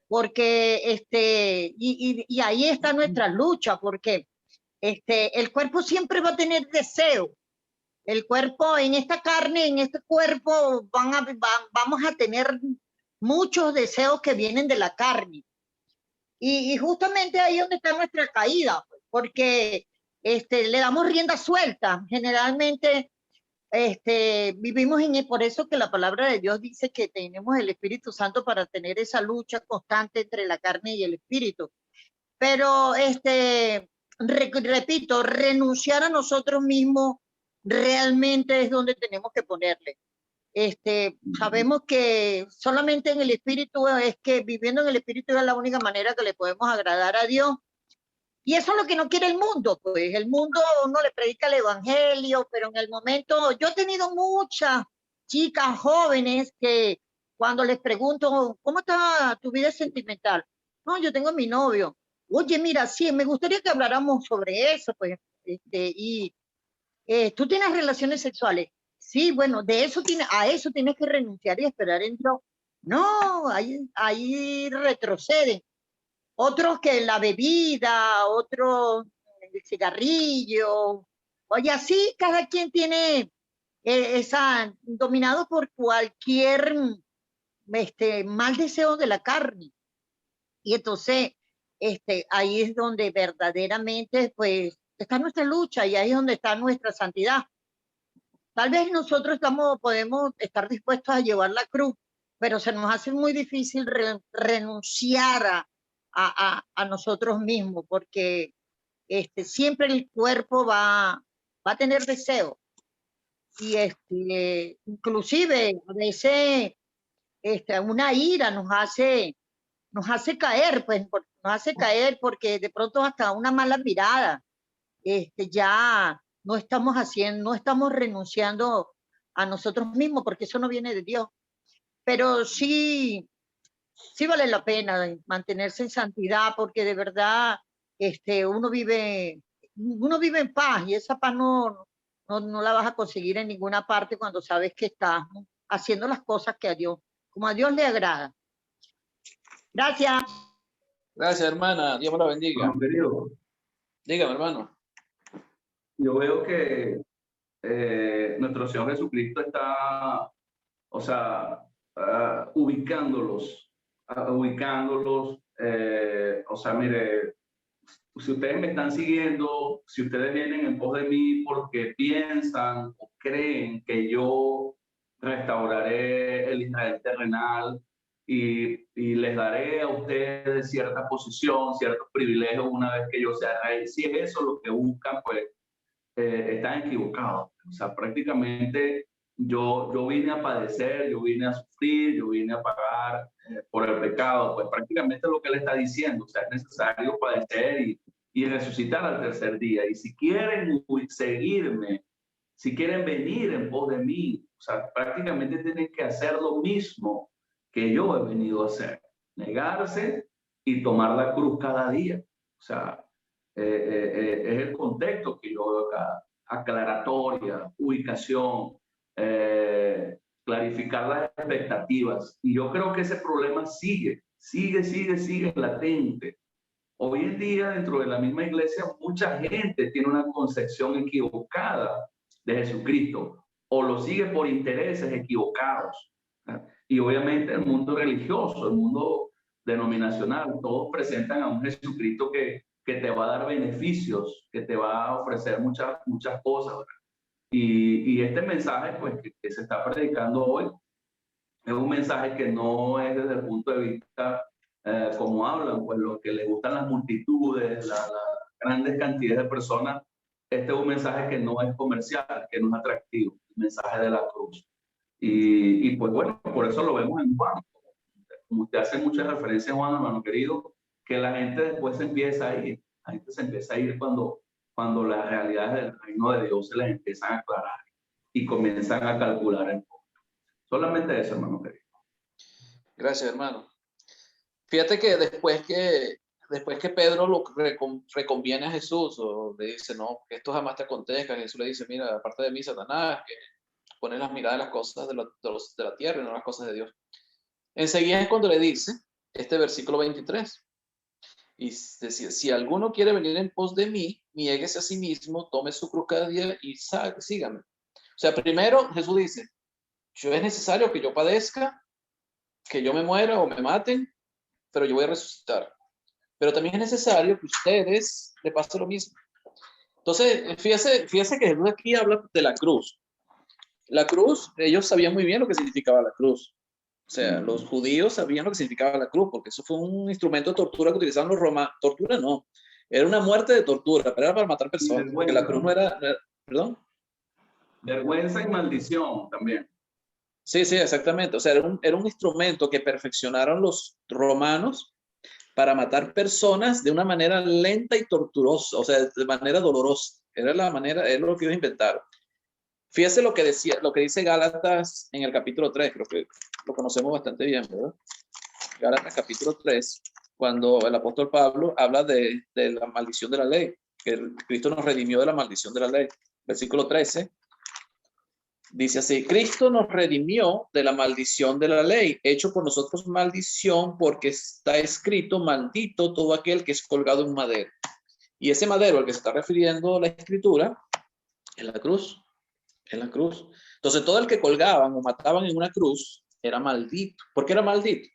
porque y ahí está nuestra lucha, porque el cuerpo siempre va a tener deseo. El cuerpo, en esta carne, en este cuerpo, vamos a tener muchos deseos que vienen de la carne. Y justamente ahí es donde está nuestra caída, porque le damos rienda suelta. Generalmente vivimos por eso que la palabra de Dios dice que tenemos el Espíritu Santo para tener esa lucha constante entre la carne y el espíritu. Pero, repito, renunciar a nosotros mismos realmente es donde tenemos que ponerle. Sabemos que solamente en el espíritu es que viviendo en el espíritu es la única manera que le podemos agradar a Dios. Y eso es lo que no quiere el mundo, pues el mundo uno le predica el evangelio, pero en el momento, yo he tenido muchas chicas jóvenes que cuando les pregunto, ¿cómo está tu vida sentimental? No, yo tengo mi novio. Oye, mira, sí, me gustaría que habláramos sobre eso, pues, ¿tú tienes relaciones sexuales? Sí, bueno, a eso tienes que renunciar y esperar en Dios. No, ahí retroceden. Otros que la bebida, otros el cigarrillo. Oye, así cada quien tiene dominado por cualquier mal deseo de la carne. Y entonces, ahí es donde verdaderamente, pues, está nuestra lucha y ahí es donde está nuestra santidad. Tal vez nosotros podemos estar dispuestos a llevar la cruz, pero se nos hace muy difícil renunciar a nosotros mismos, porque siempre el cuerpo va a tener deseo. Y inclusive a veces una ira nos hace caer, pues nos hace caer porque de pronto hasta una mala mirada, ya no estamos renunciando a nosotros mismos, porque eso no viene de Dios. Pero sí vale la pena mantenerse en santidad, porque de verdad uno vive en paz, y esa paz no la vas a conseguir en ninguna parte cuando sabes que estás haciendo las cosas como a Dios le agrada. Gracias. Gracias, hermana. Dios me la bendiga. Bueno, querido, Dígame, hermano. yo veo que nuestro Señor Jesucristo está, o sea, ubicándolos, o sea, mire, si ustedes me están siguiendo, si ustedes vienen en pos de mí porque piensan o creen que yo restauraré el Israel terrenal y les daré a ustedes cierta posición, ciertos privilegios una vez que yo sea rey, si es eso lo que buscan, pues están equivocados. O sea, prácticamente yo vine a padecer, yo vine a sufrir, yo vine a pagar por el pecado, pues prácticamente es lo que él está diciendo. O sea, es necesario padecer y resucitar al tercer día. Y si quieren seguirme, si quieren venir en pos de mí, o sea, prácticamente tienen que hacer lo mismo que yo he venido a hacer, negarse y tomar la cruz cada día. O sea, es el contexto que yo veo acá, aclaratoria, ubicación, clarificar las expectativas. Y yo creo que ese problema sigue latente. Hoy en día, dentro de la misma iglesia, mucha gente tiene una concepción equivocada de Jesucristo o lo sigue por intereses equivocados. Y obviamente el mundo religioso, el mundo denominacional, todos presentan a un Jesucristo que te va a dar beneficios, que te va a ofrecer muchas cosas, ¿verdad? Y este mensaje, pues, que se está predicando hoy, es un mensaje que no es desde el punto de vista como hablan, pues lo que les gustan las multitudes, las grandes cantidades de personas. Este es un mensaje que no es comercial, que no es atractivo, el mensaje de la cruz. Y pues bueno, por eso lo vemos en Juan. Como usted hace muchas referencias, Juan, hermano querido, que la gente después se empieza a ir. La gente se empieza a ir cuando las realidades del reino de Dios se les empiezan a aclarar y comienzan a calcular el punto. Solamente eso, hermano querido. Gracias, hermano. Fíjate que después que Pedro lo reconviene a Jesús, o le dice, no, que esto jamás te acontezca, Jesús le dice, mira, aparte de mí, Satanás, que pones las miradas en las cosas de la tierra y no en las cosas de Dios. Enseguida es cuando le dice este versículo 23. Y decía, si alguno quiere venir en pos de mí, niéguese a sí mismo, tome su cruz cada día y sígame. O sea, primero Jesús dice, yo es necesario que yo padezca, que yo me muera o me maten, pero yo voy a resucitar. Pero también es necesario que ustedes le pasen lo mismo. Entonces, fíjese que Jesús aquí habla de la cruz. La cruz, ellos sabían muy bien lo que significaba la cruz. O sea, los judíos sabían lo que significaba la cruz, porque eso fue un instrumento de tortura que utilizaban los romanos. Tortura no, era una muerte de tortura, pero era para matar personas, porque la cruz no era ¿perdón? Vergüenza y maldición también. Sí, exactamente. O sea, era un instrumento que perfeccionaron los romanos para matar personas de una manera lenta y torturosa, o sea, de manera dolorosa. Era lo que ellos inventaron. Fíjese lo que dice Gálatas en el capítulo 3, creo que lo conocemos bastante bien, ¿verdad? Gálatas capítulo 3, cuando el apóstol Pablo habla de la maldición de la ley, que Cristo nos redimió de la maldición de la ley. Versículo 13, dice así, Cristo nos redimió de la maldición de la ley, hecho por nosotros maldición, porque está escrito, maldito todo aquel que es colgado en madero. Y ese madero al que se está refiriendo la escritura es la cruz. En la cruz. Entonces todo el que colgaban o mataban en una cruz era maldito. ¿Por qué era maldito?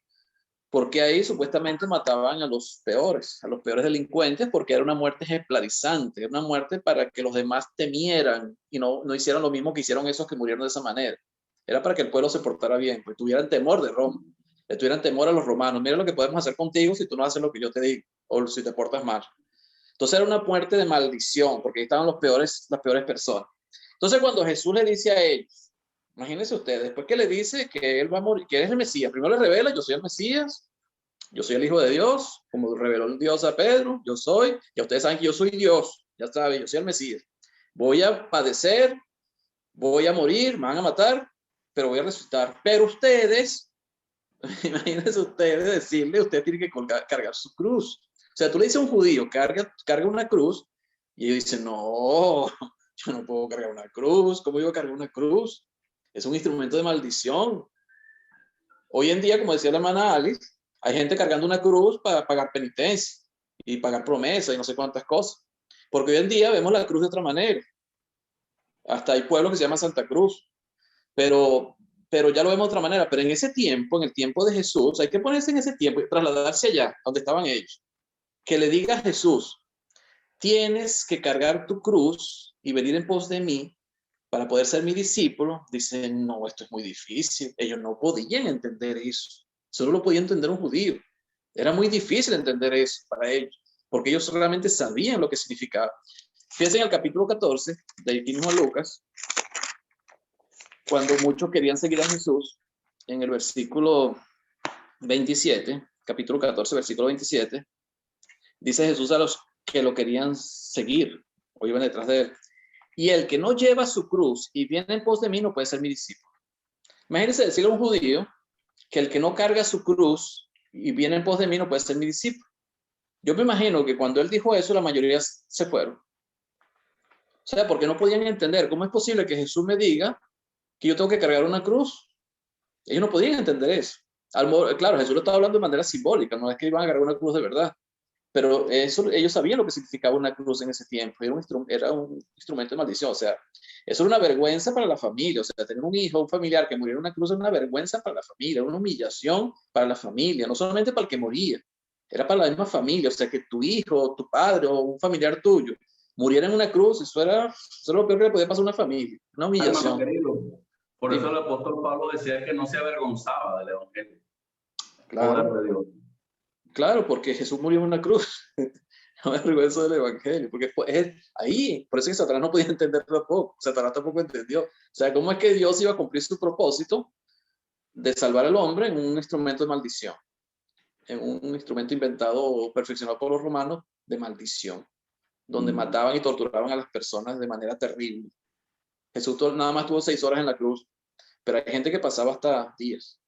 Porque ahí supuestamente mataban a los peores delincuentes, porque era una muerte ejemplarizante, era una muerte para que los demás temieran y no hicieran lo mismo que hicieron esos que murieron de esa manera. Era para que el pueblo se portara bien, pues tuvieran temor de Roma, le tuvieran temor a los romanos. Mira lo que podemos hacer contigo si tú no haces lo que yo te digo o si te portas mal. Entonces era una muerte de maldición, porque ahí estaban las peores personas. Entonces, cuando Jesús le dice a ellos, imagínense ustedes, después que le dice que él va a morir, que él es el Mesías, primero le revela, yo soy el Mesías, yo soy el Hijo de Dios, como reveló el Dios a Pedro, yo soy, ya ustedes saben que yo soy Dios, ya saben, yo soy el Mesías. Voy a padecer, voy a morir, me van a matar, pero voy a resucitar. Pero ustedes, imagínense ustedes decirle, usted tiene que cargar su cruz. O sea, tú le dices a un judío, carga una cruz, y ellos dicen, no, yo no puedo cargar una cruz. ¿Cómo iba a cargar una cruz? Es un instrumento de maldición. Hoy en día, como decía la hermana Alice, hay gente cargando una cruz para pagar penitencia y pagar promesas y no sé cuántas cosas. Porque hoy en día vemos la cruz de otra manera. Hasta hay pueblos que se llaman Santa Cruz. Pero ya lo vemos de otra manera. Pero en ese tiempo, en el tiempo de Jesús, hay que ponerse en ese tiempo y trasladarse allá, donde estaban ellos. Que le diga a Jesús, tienes que cargar tu cruz y venir en pos de mí para poder ser mi discípulo. Dicen, no, esto es muy difícil. Ellos no podían entender eso. Solo lo podía entender un judío. Era muy difícil entender eso para ellos, porque ellos realmente sabían lo que significaba. Fíjense en el capítulo 14, de aquí mismo Lucas, cuando muchos querían seguir a Jesús, en el versículo 27, capítulo 14, versículo 27, dice Jesús a los que lo querían seguir o iban detrás de él, y el que no lleva su cruz y viene en pos de mí no puede ser mi discípulo. Imagínense decirle a un judío que el que no carga su cruz y viene en pos de mí no puede ser mi discípulo. Yo me imagino que cuando él dijo eso, la mayoría se fueron. O sea, porque no podían entender cómo es posible que Jesús me diga que yo tengo que cargar una cruz. Ellos no podían entender eso. Claro, Jesús lo estaba hablando de manera simbólica, no es que iban a cargar una cruz de verdad. Pero eso, ellos sabían lo que significaba una cruz en ese tiempo. Era un instrumento de maldición. O sea, eso era una vergüenza para la familia. O sea, tener un hijo, un familiar que muriera en una cruz era una vergüenza para la familia, una humillación para la familia, no solamente para el que moría, era para la misma familia. O sea, que tu hijo, tu padre o un familiar tuyo muriera en una cruz, eso era lo peor que le podía pasar a una familia, una humillación. Por eso el apóstol Pablo decía que no se avergonzaba del evangelio. Claro. Poder de Dios. Claro, porque Jesús murió en una cruz. No me avergüenzo del evangelio, porque es ahí, por eso que Satanás no podía entender tampoco. Satanás tampoco entendió. O sea, ¿cómo es que Dios iba a cumplir su propósito de salvar al hombre en un instrumento de maldición? En un instrumento inventado o perfeccionado por los romanos de maldición, donde mataban y torturaban a las personas de manera terrible. Jesús nada más tuvo 6 horas en la cruz, pero hay gente que pasaba hasta días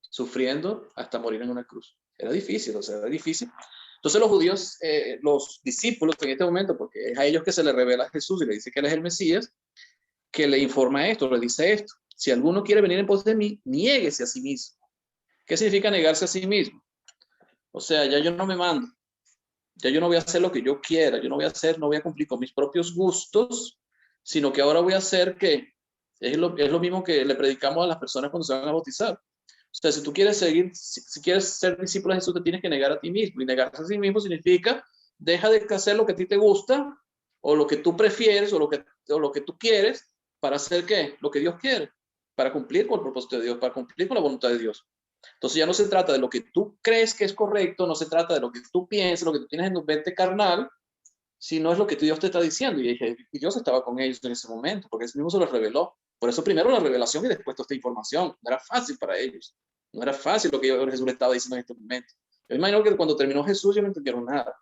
sufriendo hasta morir en una cruz. Era difícil, o sea, era difícil. Entonces los judíos, los discípulos en este momento, porque es a ellos que se les revela a Jesús y le dice que él es el Mesías, que le informa esto, le dice esto: si alguno quiere venir en pos de mí, niéguese a sí mismo. ¿Qué significa negarse a sí mismo? O sea, ya yo no me mando, ya yo no voy a hacer lo que yo quiera, yo no voy a cumplir con mis propios gustos, sino que ahora voy a hacer que es lo mismo que le predicamos a las personas cuando se van a bautizar. O sea, si tú quieres si quieres ser discípulo de Jesús, te tienes que negar a ti mismo. Y negarse a sí mismo significa, deja de hacer lo que a ti te gusta, o lo que tú prefieres, o lo que tú quieres, para hacer ¿qué? Lo que Dios quiere, para cumplir con el propósito de Dios, para cumplir con la voluntad de Dios. Entonces ya no se trata de lo que tú crees que es correcto, no se trata de lo que tú piensas, lo que tú tienes en tu mente carnal, sino es lo que Dios te está diciendo. Y Dios estaba con ellos en ese momento, porque Él mismo se los reveló. Por eso primero la revelación y después toda esta información. No era fácil para ellos. No era fácil lo que Jesús le estaba diciendo en este momento. Yo imagino que cuando terminó Jesús, ellos no entendieron nada.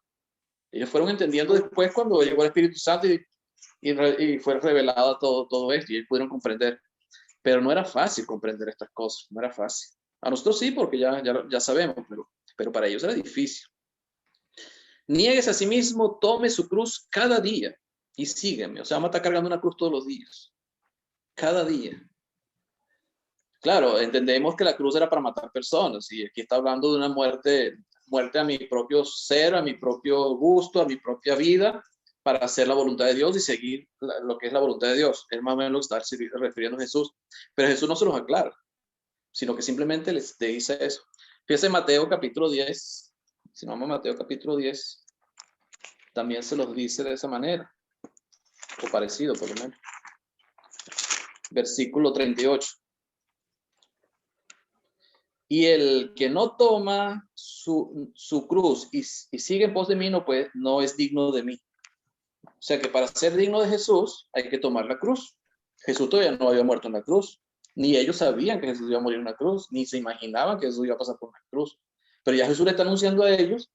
Ellos fueron entendiendo después cuando llegó el Espíritu Santo y fue revelado todo esto, y ellos pudieron comprender. Pero no era fácil comprender estas cosas, no era fácil. A nosotros sí, porque ya sabemos, pero para ellos era difícil. Niéguese a sí mismo, tome su cruz cada día y sígueme. O sea, vamos a estar cargando una cruz todos los días. Cada día. Claro, entendemos que la cruz era para matar personas, y aquí está hablando de una muerte a mi propio ser, a mi propio gusto, a mi propia vida, para hacer la voluntad de Dios y seguir lo que es la voluntad de Dios. Es más o menos lo que está refiriendo a Jesús. Pero Jesús no se los aclara, sino que simplemente les dice eso. Fíjense en Mateo capítulo 10. Si no vamos a Mateo capítulo 10, también se los dice de esa manera, o parecido por lo menos. Versículo 38. Y el que no toma su cruz y sigue en pos de mí no es digno de mí. O sea que para ser digno de Jesús hay que tomar la cruz. Jesús todavía no había muerto en la cruz. Ni ellos sabían que Jesús iba a morir en una cruz, ni se imaginaban que Jesús iba a pasar por una cruz. Pero ya Jesús le está anunciando a ellos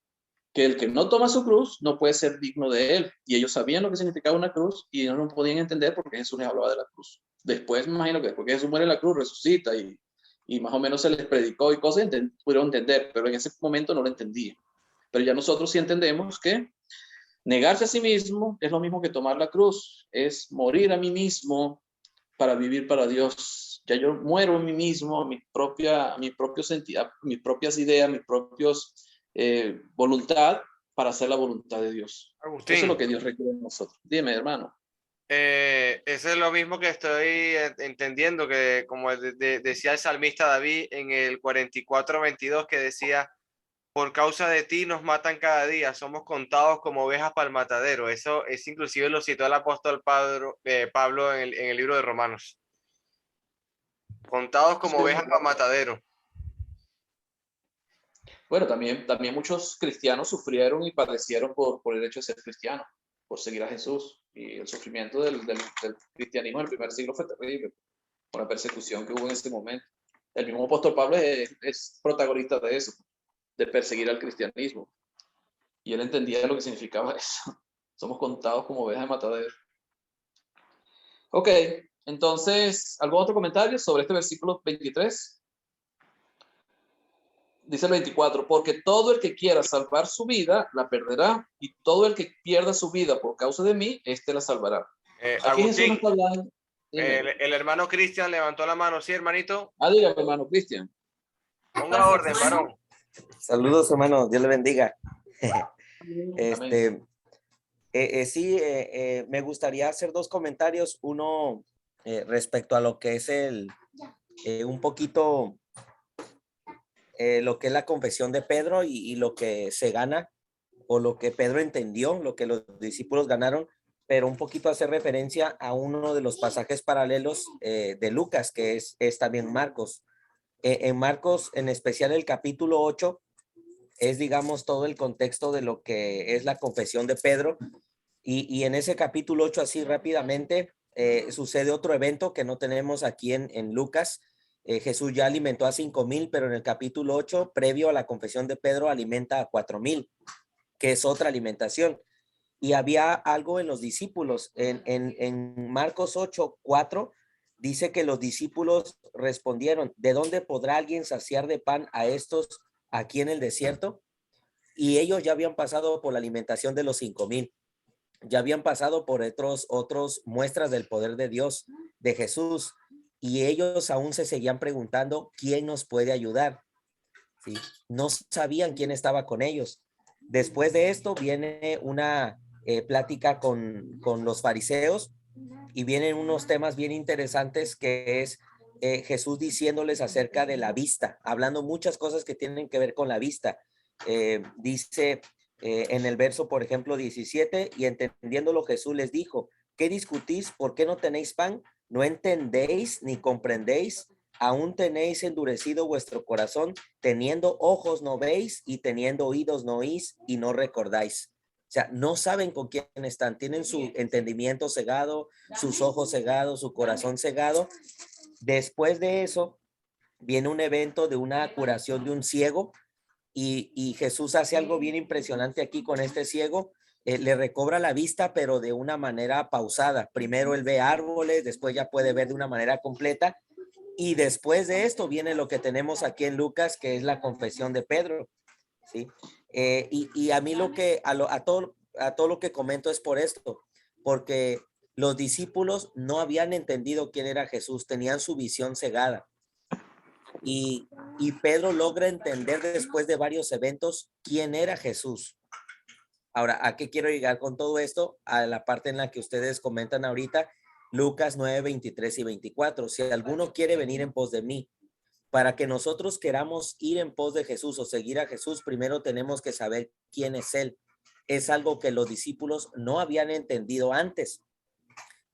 que el que no toma su cruz no puede ser digno de él. Y ellos sabían lo que significaba una cruz y no lo podían entender porque Jesús les hablaba de la cruz. Después me imagino que después que Jesús muere en la cruz, resucita y más o menos se les predicó y cosas, pudieron entender, pero en ese momento no lo entendían. Pero ya nosotros sí entendemos que negarse a sí mismo es lo mismo que tomar la cruz, es morir a mí mismo para vivir para Dios. Ya yo muero en mí mismo, mi propio sentido, mis propias ideas, mis propios voluntad, para hacer la voluntad de Dios. Agustín, eso es lo que Dios requiere de nosotros. Dime, hermano. Eso es lo mismo que estoy entendiendo, que como decía el salmista David en el 44:22, que decía: por causa de ti nos matan cada día, somos contados como ovejas para el matadero. Eso es inclusive lo citó el apóstol Pablo en el libro de Romanos. Contados como ovejas para el matadero. Bueno, también muchos cristianos sufrieron y padecieron por el hecho de ser cristianos, por seguir a Jesús. Y el sufrimiento del cristianismo en el primer siglo fue terrible, por la persecución que hubo en ese momento. El mismo apóstol Pablo es protagonista de eso, de perseguir al cristianismo. Y él entendía lo que significaba eso. Somos contados como ovejas de matadero. Ok, entonces, ¿algún otro comentario sobre este versículo 23? Dice el 24, porque todo el que quiera salvar su vida, la perderá, y todo el que pierda su vida por causa de mí, la salvará. Aquí Agustín, Jesús no está hablando. El hermano Cristian levantó la mano, ¿sí, hermanito? Dígame, hermano Cristian. Ponga orden, varón. Saludos, hermano, Dios le bendiga. Sí, me gustaría hacer dos comentarios. Uno respecto a lo que es un poquito lo que es la confesión de Pedro y lo que se gana o lo que Pedro entendió, lo que los discípulos ganaron, pero un poquito hacer referencia a uno de los pasajes paralelos de Lucas, que es también Marcos. En Marcos, en especial el capítulo 8, es, digamos, todo el contexto de lo que es la confesión de Pedro. Y en ese capítulo 8, así rápidamente, sucede otro evento que no tenemos aquí en Lucas. Jesús ya alimentó a 5,000, pero en el capítulo 8, previo a la confesión de Pedro, alimenta a 4,000, que es otra alimentación. Y había algo en los discípulos. En Marcos 8:4 dice que los discípulos respondieron: ¿de dónde podrá alguien saciar de pan a estos aquí en el desierto? Y ellos ya habían pasado por la alimentación de los 5,000. Ya habían pasado por otros muestras del poder de Dios, de Jesús, y ellos aún se seguían preguntando quién nos puede ayudar. ¿Sí? No sabían quién estaba con ellos. Después de esto viene una plática con los fariseos y vienen unos temas bien interesantes, que es Jesús diciéndoles acerca de la vista, hablando muchas cosas que tienen que ver con la vista. Dice en el verso, por ejemplo, 17, y entendiéndolo Jesús les dijo: ¿qué discutís? ¿Por qué no tenéis pan? ¿No entendéis ni comprendéis? ¿Aún tenéis endurecido vuestro corazón? Teniendo ojos no veis y teniendo oídos no oís y no recordáis. O sea, no saben con quién están, tienen su entendimiento cegado, sus ojos cegados, su corazón cegado. Después de eso viene un evento de una curación de un ciego. Y Jesús hace algo bien impresionante aquí con este ciego. Le recobra la vista, pero de una manera pausada. Primero él ve árboles, después ya puede ver de una manera completa. Y después de esto viene lo que tenemos aquí en Lucas, que es la confesión de Pedro. ¿Sí? Y a mí a todo lo que comento es por esto, porque los discípulos no habían entendido quién era Jesús, tenían su visión cegada. Y Pedro logra entender después de varios eventos quién era Jesús. Ahora, ¿a qué quiero llegar con todo esto? A la parte en la que ustedes comentan ahorita, Lucas 9, 23 y 24. Si alguno quiere venir en pos de mí, para que nosotros queramos ir en pos de Jesús o seguir a Jesús, primero tenemos que saber quién es Él. Es algo que los discípulos no habían entendido antes.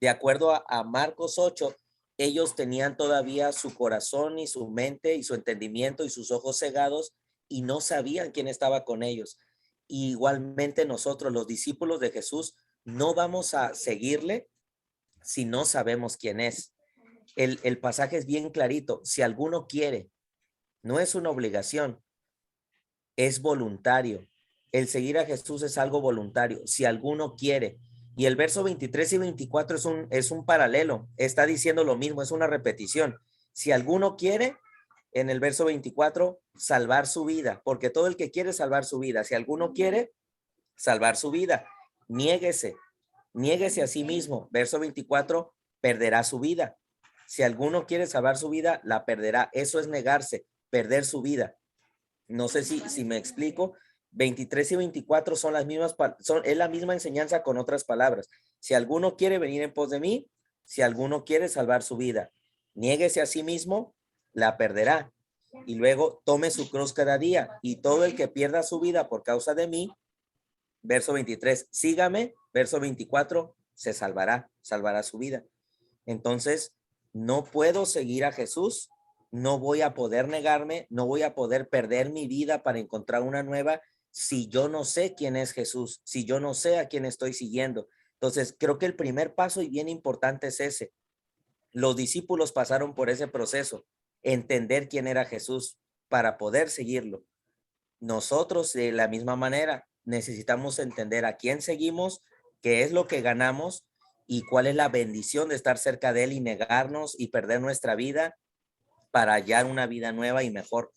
De acuerdo a Marcos 8, ellos tenían todavía su corazón y su mente y su entendimiento y sus ojos cegados y no sabían quién estaba con ellos. Y igualmente nosotros, los discípulos de Jesús, no vamos a seguirle si no sabemos quién es. El pasaje es bien clarito. Si alguno quiere, no es una obligación, es voluntario. El seguir a Jesús es algo voluntario. Si alguno quiere. Y el verso 23 y 24 es un paralelo. Está diciendo lo mismo, es una repetición. Si alguno quiere, en el verso 24, salvar su vida, porque todo el que quiere salvar su vida. Si alguno quiere salvar su vida, niéguese a sí mismo. Verso 24, perderá su vida. Si alguno quiere salvar su vida, la perderá. Eso es negarse, perder su vida. No sé si me explico. 23 y 24 son las mismas, es la misma enseñanza con otras palabras. Si alguno quiere venir en pos de mí, si alguno quiere salvar su vida, niéguese a sí mismo, la perderá. Y luego tome su cruz cada día. Y todo el que pierda su vida por causa de mí, verso 23, sígame. Verso 24, salvará su vida. Entonces, no puedo seguir a Jesús, no voy a poder negarme, no voy a poder perder mi vida para encontrar una nueva si yo no sé quién es Jesús, si yo no sé a quién estoy siguiendo. Entonces, creo que el primer paso y bien importante es ese. Los discípulos pasaron por ese proceso, entender quién era Jesús para poder seguirlo. Nosotros, de la misma manera, necesitamos entender a quién seguimos, qué es lo que ganamos y cuál es la bendición de estar cerca de él y negarnos y perder nuestra vida para hallar una vida nueva y mejor.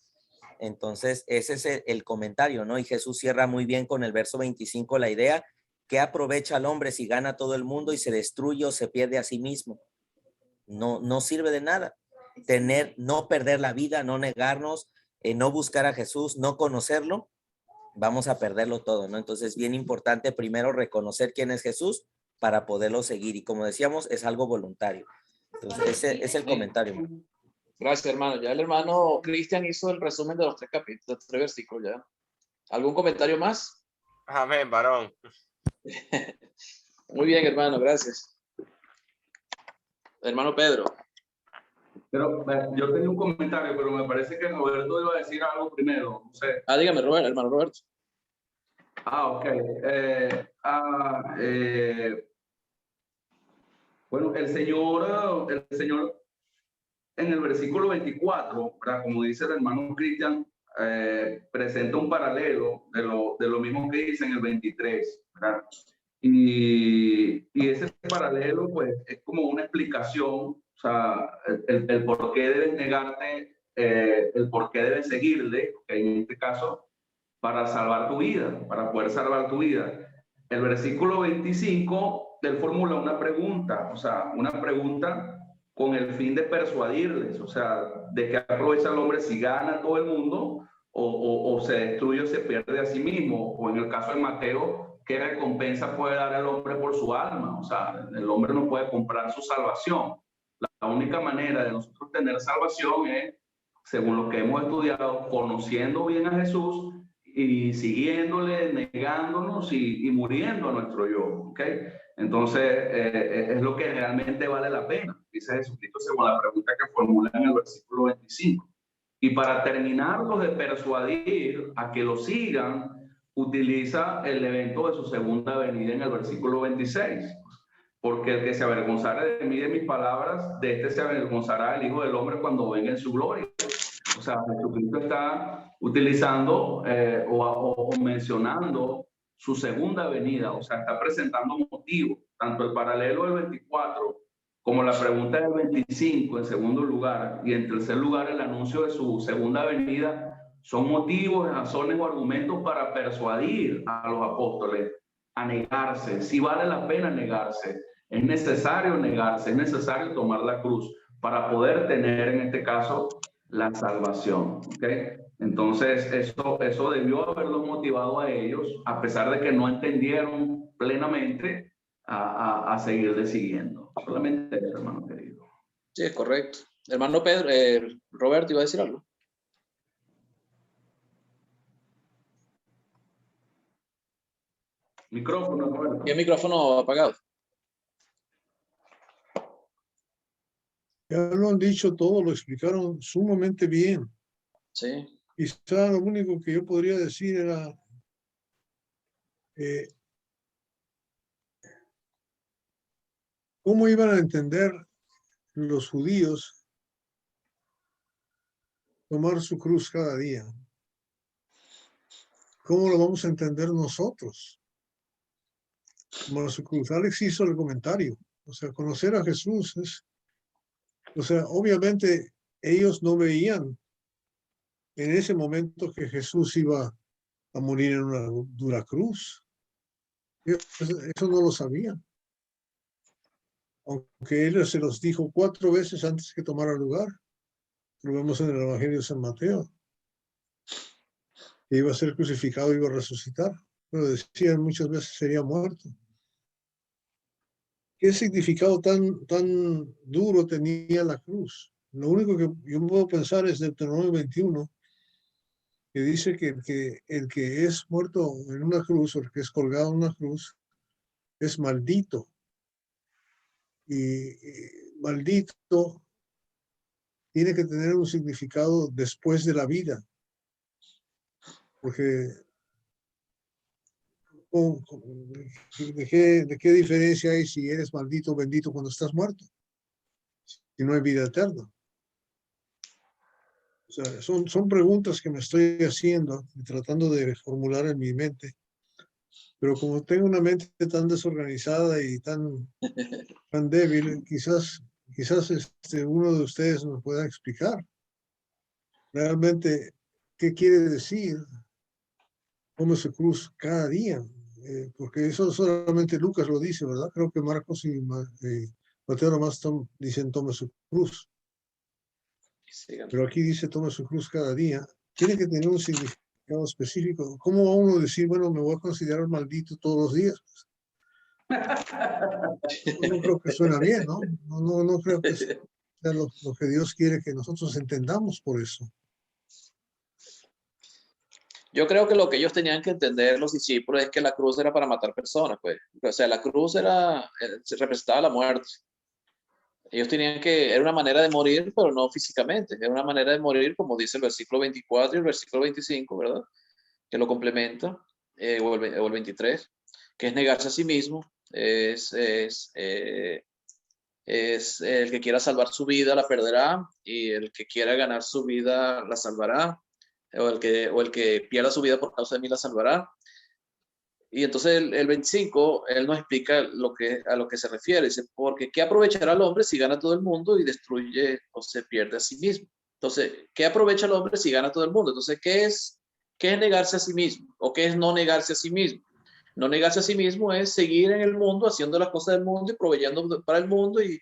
Entonces, ese es el comentario, ¿no? Y Jesús cierra muy bien con el verso 25 la idea: ¿qué aprovecha al hombre si gana todo el mundo y se destruye o se pierde a sí mismo? No sirve de nada. No perder la vida, no negarnos, no buscar a Jesús, no conocerlo, vamos a perderlo todo, ¿no? Entonces es bien importante primero reconocer quién es Jesús para poderlo seguir. Y como decíamos, es algo voluntario. Entonces ese es el comentario, hermano. Gracias, hermano. Ya el hermano Cristian hizo el resumen de los 3 capítulos, los 3 versículos ya. ¿Algún comentario más? Amén, varón. Muy bien, hermano, gracias. Hermano Pedro. Pero yo tenía un comentario, pero me parece que Roberto iba a decir algo primero. No sé. Dígame, Roberto, hermano Roberto. Ok. Bueno, el Señor en el versículo 24, ¿verdad? Como dice el hermano Cristian, presenta un paralelo de lo mismo que dice en el 23, ¿verdad? Y ese paralelo, pues, es como una explicación, o sea, el por qué debes negarte, el por qué debes seguirle, en este caso, para salvar tu vida, para poder salvar tu vida. El versículo 25, él formula una pregunta, o sea, una pregunta con el fin de persuadirles, o sea, de que aprovecha el hombre si gana todo el mundo o se destruye o se pierde a sí mismo, o en el caso de Mateo, ¿qué recompensa puede dar el hombre por su alma? O sea, el hombre no puede comprar su salvación. La única manera de nosotros tener salvación es, según lo que hemos estudiado, conociendo bien a Jesús y siguiéndole, negándonos y muriendo a nuestro yo, ¿ok? Entonces, es lo que realmente vale la pena, dice Jesucristo según la pregunta que formula en el versículo 25. Y para terminarlos de persuadir a que lo sigan, utiliza el evento de su segunda venida en el versículo 26. Porque el que se avergonzare de mí, de mis palabras, de este se avergonzará el Hijo del Hombre cuando venga en su gloria. O sea, Jesucristo está utilizando o mencionando su segunda venida, o sea, está presentando motivos, tanto el paralelo del 24 como la pregunta del 25 en segundo lugar, y en tercer lugar el anuncio de su segunda venida, son motivos, razones o argumentos para persuadir a los apóstoles a negarse. Si vale la pena negarse, es necesario negarse, es necesario tomar la cruz para poder tener en este caso la salvación, ¿ok? Entonces eso debió haberlos motivado a ellos, a pesar de que no entendieron plenamente, a seguirle siguiendo. Solamente eso, hermano querido. Sí, es correcto. Hermano Pedro, Roberto, ¿iba a decir algo? Micrófono, Roberto. ¿Qué micrófono apagado? Ya lo han dicho todo, lo explicaron sumamente bien. Sí. Quizá lo único que yo podría decir era cómo iban a entender los judíos tomar su cruz cada día. ¿Cómo lo vamos a entender nosotros? Tomar su cruz. Alex hizo el comentario. O sea, conocer a Jesús es... O sea, obviamente ellos no veían en ese momento que Jesús iba a morir en una dura cruz. Eso no lo sabían. Aunque él se los dijo 4 veces antes que tomara lugar. Lo vemos en el Evangelio de San Mateo. Que iba a ser crucificado, iba a resucitar. Pero decían muchas veces sería muerto. ¿Qué significado tan duro tenía la cruz? Lo único que yo puedo pensar es Deuteronomio 21, que dice que el que es muerto en una cruz o el que es colgado en una cruz es maldito. Y maldito tiene que tener un significado después de la vida. Porque ¿de qué diferencia hay si eres maldito o bendito cuando estás muerto? Si no hay vida eterna. O sea, son preguntas que me estoy haciendo y tratando de formular en mi mente. Pero como tengo una mente tan desorganizada y tan débil, quizás uno de ustedes me pueda explicar realmente qué quiere decir tome su cruz cada día. Porque eso solamente Lucas lo dice, ¿verdad? Creo que Marcos y Mateo nomás dicen tome su cruz. Pero aquí dice tome su cruz cada día. Tiene que tener un significado digamos, específico. ¿Cómo va uno a decir, bueno, me voy a considerar maldito todos los días? No creo que suena bien, ¿no? No creo que sea lo que Dios quiere que nosotros entendamos por eso. Yo creo que lo que ellos tenían que entender, los discípulos, es que la cruz era para matar personas, pues. O sea, la cruz representaba la muerte. Ellos tenían era una manera de morir, pero no físicamente. Era una manera de morir, como dice el versículo 24 y el versículo 25, ¿verdad? Que lo complementa, o el 23, que es negarse a sí mismo, es el que quiera salvar su vida la perderá, y el que quiera ganar su vida la salvará, o el que pierda su vida por causa de mí la salvará. Y entonces el 25, él nos explica a lo que se refiere. Dice, porque ¿qué aprovechará el hombre si gana todo el mundo y destruye o se pierde a sí mismo? Entonces, ¿qué aprovecha el hombre si gana todo el mundo? Entonces, ¿qué es negarse a sí mismo? ¿O qué es no negarse a sí mismo? No negarse a sí mismo es seguir en el mundo, haciendo las cosas del mundo y proveyendo para el mundo y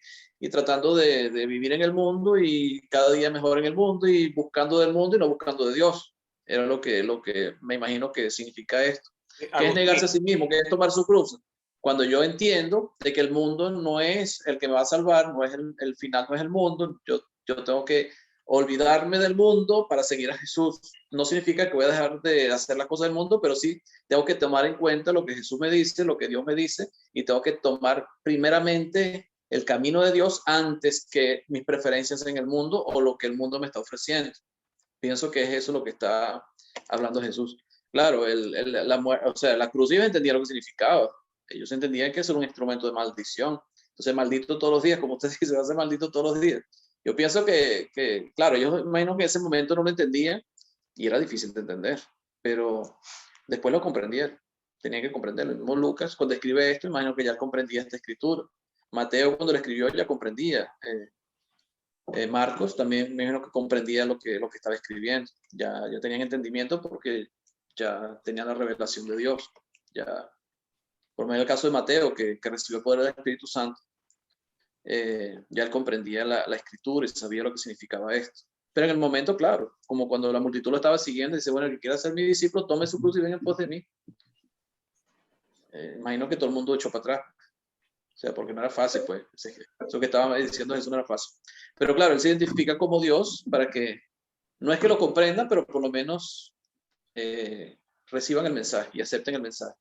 tratando de vivir en el mundo y cada día mejor en el mundo y buscando del mundo y no buscando de Dios. Era lo que me imagino que significa esto. ¿Qué es negarse a sí mismo? ¿Qué es tomar su cruz? Cuando yo entiendo de que el mundo no es el que me va a salvar, no es el final, no es el mundo, yo tengo que olvidarme del mundo para seguir a Jesús. No significa que voy a dejar de hacer las cosas del mundo, pero sí tengo que tomar en cuenta lo que Jesús me dice, lo que Dios me dice, y tengo que tomar primeramente el camino de Dios antes que mis preferencias en el mundo o lo que el mundo me está ofreciendo. Pienso que es eso lo que está hablando Jesús. Claro, la cruz ellos entendían lo que significaba. Ellos entendían que eso era un instrumento de maldición. Entonces, maldito todos los días, como usted dice, se hace maldito todos los días. Yo pienso que claro, yo imagino que en ese momento no lo entendían y era difícil de entender, pero después lo comprendieron. Tenían que comprenderlo. El mismo Lucas, cuando escribe esto, imagino que ya comprendía esta escritura. Mateo, cuando lo escribió, ya comprendía. Marcos también me imagino que comprendía lo que estaba escribiendo. Ya tenían entendimiento porque ya tenían la revelación de Dios. Ya, por medio del caso de Mateo, que recibió el poder del Espíritu Santo, ya él comprendía la escritura y sabía lo que significaba esto. Pero en el momento, claro, como cuando la multitud lo estaba siguiendo, dice, bueno, el que quiera ser mi discípulo, tome su cruz y venga en pos de mí. Imagino que todo el mundo echó para atrás. O sea, porque no era fácil, pues. Eso que estaba diciendo Jesús no era fácil. Pero claro, él se identifica como Dios para que, no es que lo comprendan, pero por lo menos reciban el mensaje y acepten el mensaje,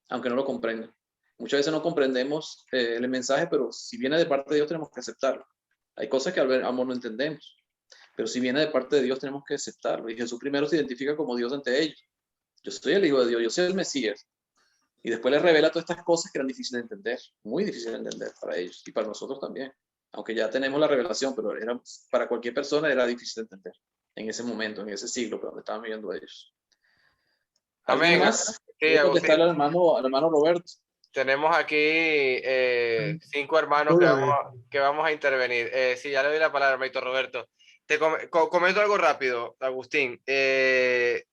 aunque no lo comprendan. Muchas veces no comprendemos el mensaje, pero si viene de parte de Dios tenemos que aceptarlo. Hay cosas que al amor no entendemos, pero si viene de parte de Dios tenemos que aceptarlo. Y Jesús primero se identifica como Dios ante ellos. Yo soy el Hijo de Dios, yo soy el Mesías. Y después les revela todas estas cosas que eran difíciles de entender, muy difíciles de entender para ellos y para nosotros también. Aunque ya tenemos la revelación, pero para cualquier persona era difícil de entender en ese momento, en ese siglo, pero donde estaban viviendo ellos. ¿Alguien más? Sí, contestarle al hermano Roberto. Tenemos aquí 5 hermanos que vamos a intervenir. Sí, ya le doy la palabra, hermanito Roberto. Te comento algo rápido, Agustín.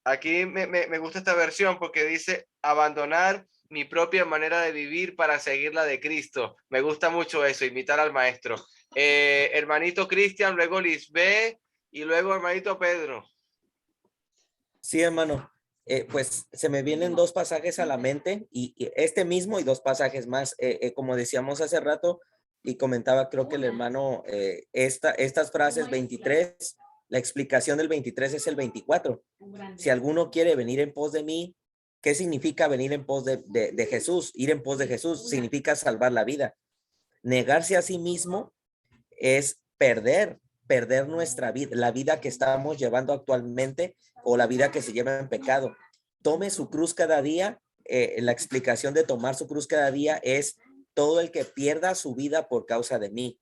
Aquí me gusta esta versión porque dice abandonar mi propia manera de vivir para seguir la de Cristo. Me gusta mucho eso, imitar al maestro. Hermanito Cristian, luego Lisbeth y luego hermanito Pedro. Sí, hermano. Pues se me vienen 2 pasajes a la mente y este mismo y 2 pasajes más. Como decíamos hace rato y comentaba, creo que el hermano, estas frases 23, la explicación del 23 es el 24. Si alguno quiere venir en pos de mí, ¿qué significa venir en pos de Jesús? Ir en pos de Jesús significa salvar la vida. Negarse a sí mismo es perder nuestra vida, la vida que estamos llevando actualmente o la vida que se lleva en pecado. Tome su cruz cada día. La explicación de tomar su cruz cada día es todo el que pierda su vida por causa de mí.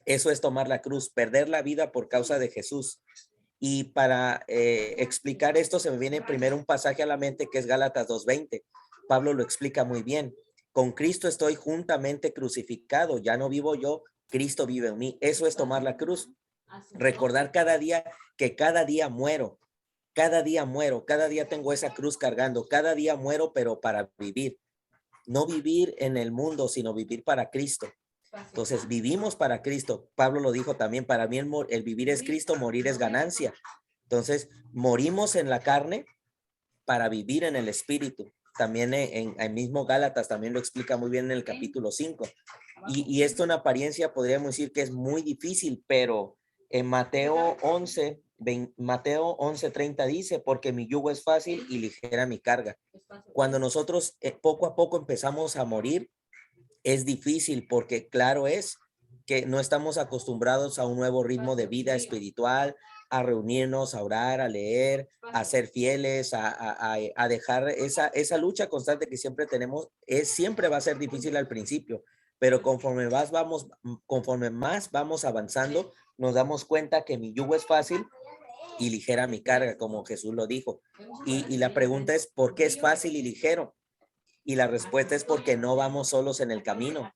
Eso es tomar la cruz, perder la vida por causa de Jesús. Y para explicar esto se me viene primero un pasaje a la mente que es Gálatas 2:20. Pablo lo explica muy bien. Con Cristo estoy juntamente crucificado, ya no vivo yo, Cristo vive en mí. Eso es tomar la cruz. Recordar cada día que cada día muero, cada día tengo esa cruz cargando, cada día muero, pero para vivir. No vivir en el mundo, sino vivir para Cristo. Entonces vivimos para Cristo. Pablo lo dijo también, para mí el vivir es Cristo, morir es ganancia. Entonces morimos en la carne para vivir en el Espíritu. También en mismo Gálatas también lo explica muy bien en el capítulo 5. Y esto en apariencia podríamos decir que es muy difícil, pero en Mateo 11:30 dice, porque mi yugo es fácil y ligera mi carga. Cuando nosotros poco a poco empezamos a morir, es difícil porque claro es que no estamos acostumbrados a un nuevo ritmo de vida espiritual, a reunirnos, a orar, a leer, a ser fieles, a dejar esa lucha constante que siempre tenemos. Siempre va a ser difícil al principio, pero conforme más vamos avanzando, nos damos cuenta que mi yugo es fácil y ligera mi carga, como Jesús lo dijo. Y la pregunta es, ¿por qué es fácil y ligero? Y la respuesta es porque no vamos solos en el camino.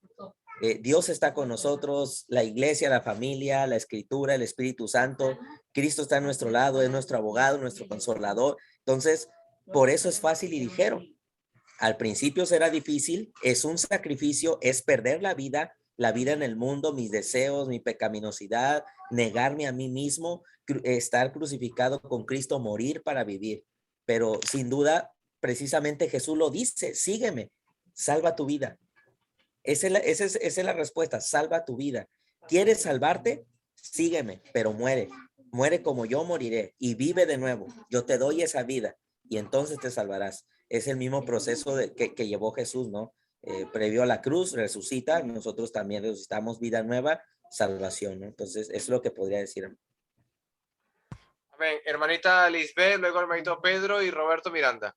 Dios está con nosotros, la iglesia, la familia, la escritura, el Espíritu Santo. Cristo está a nuestro lado, es nuestro abogado, nuestro consolador. Entonces, por eso es fácil y ligero. Al principio será difícil, es un sacrificio, es perder la vida en el mundo, mis deseos, mi pecaminosidad, negarme a mí mismo, estar crucificado con Cristo, morir para vivir. Pero sin duda, precisamente Jesús lo dice, sígueme, salva tu vida. Esa es la respuesta, salva tu vida. ¿Quieres salvarte? Sígueme, pero muere. Muere como yo moriré y vive de nuevo. Yo te doy esa vida y entonces te salvarás. Es el mismo proceso que llevó Jesús, ¿no? Previo a la cruz, resucita, nosotros también resucitamos vida nueva, salvación, ¿no? Entonces, es lo que podría decir. Amén. Hermanita Lisbeth, luego hermanito Pedro y Roberto Miranda.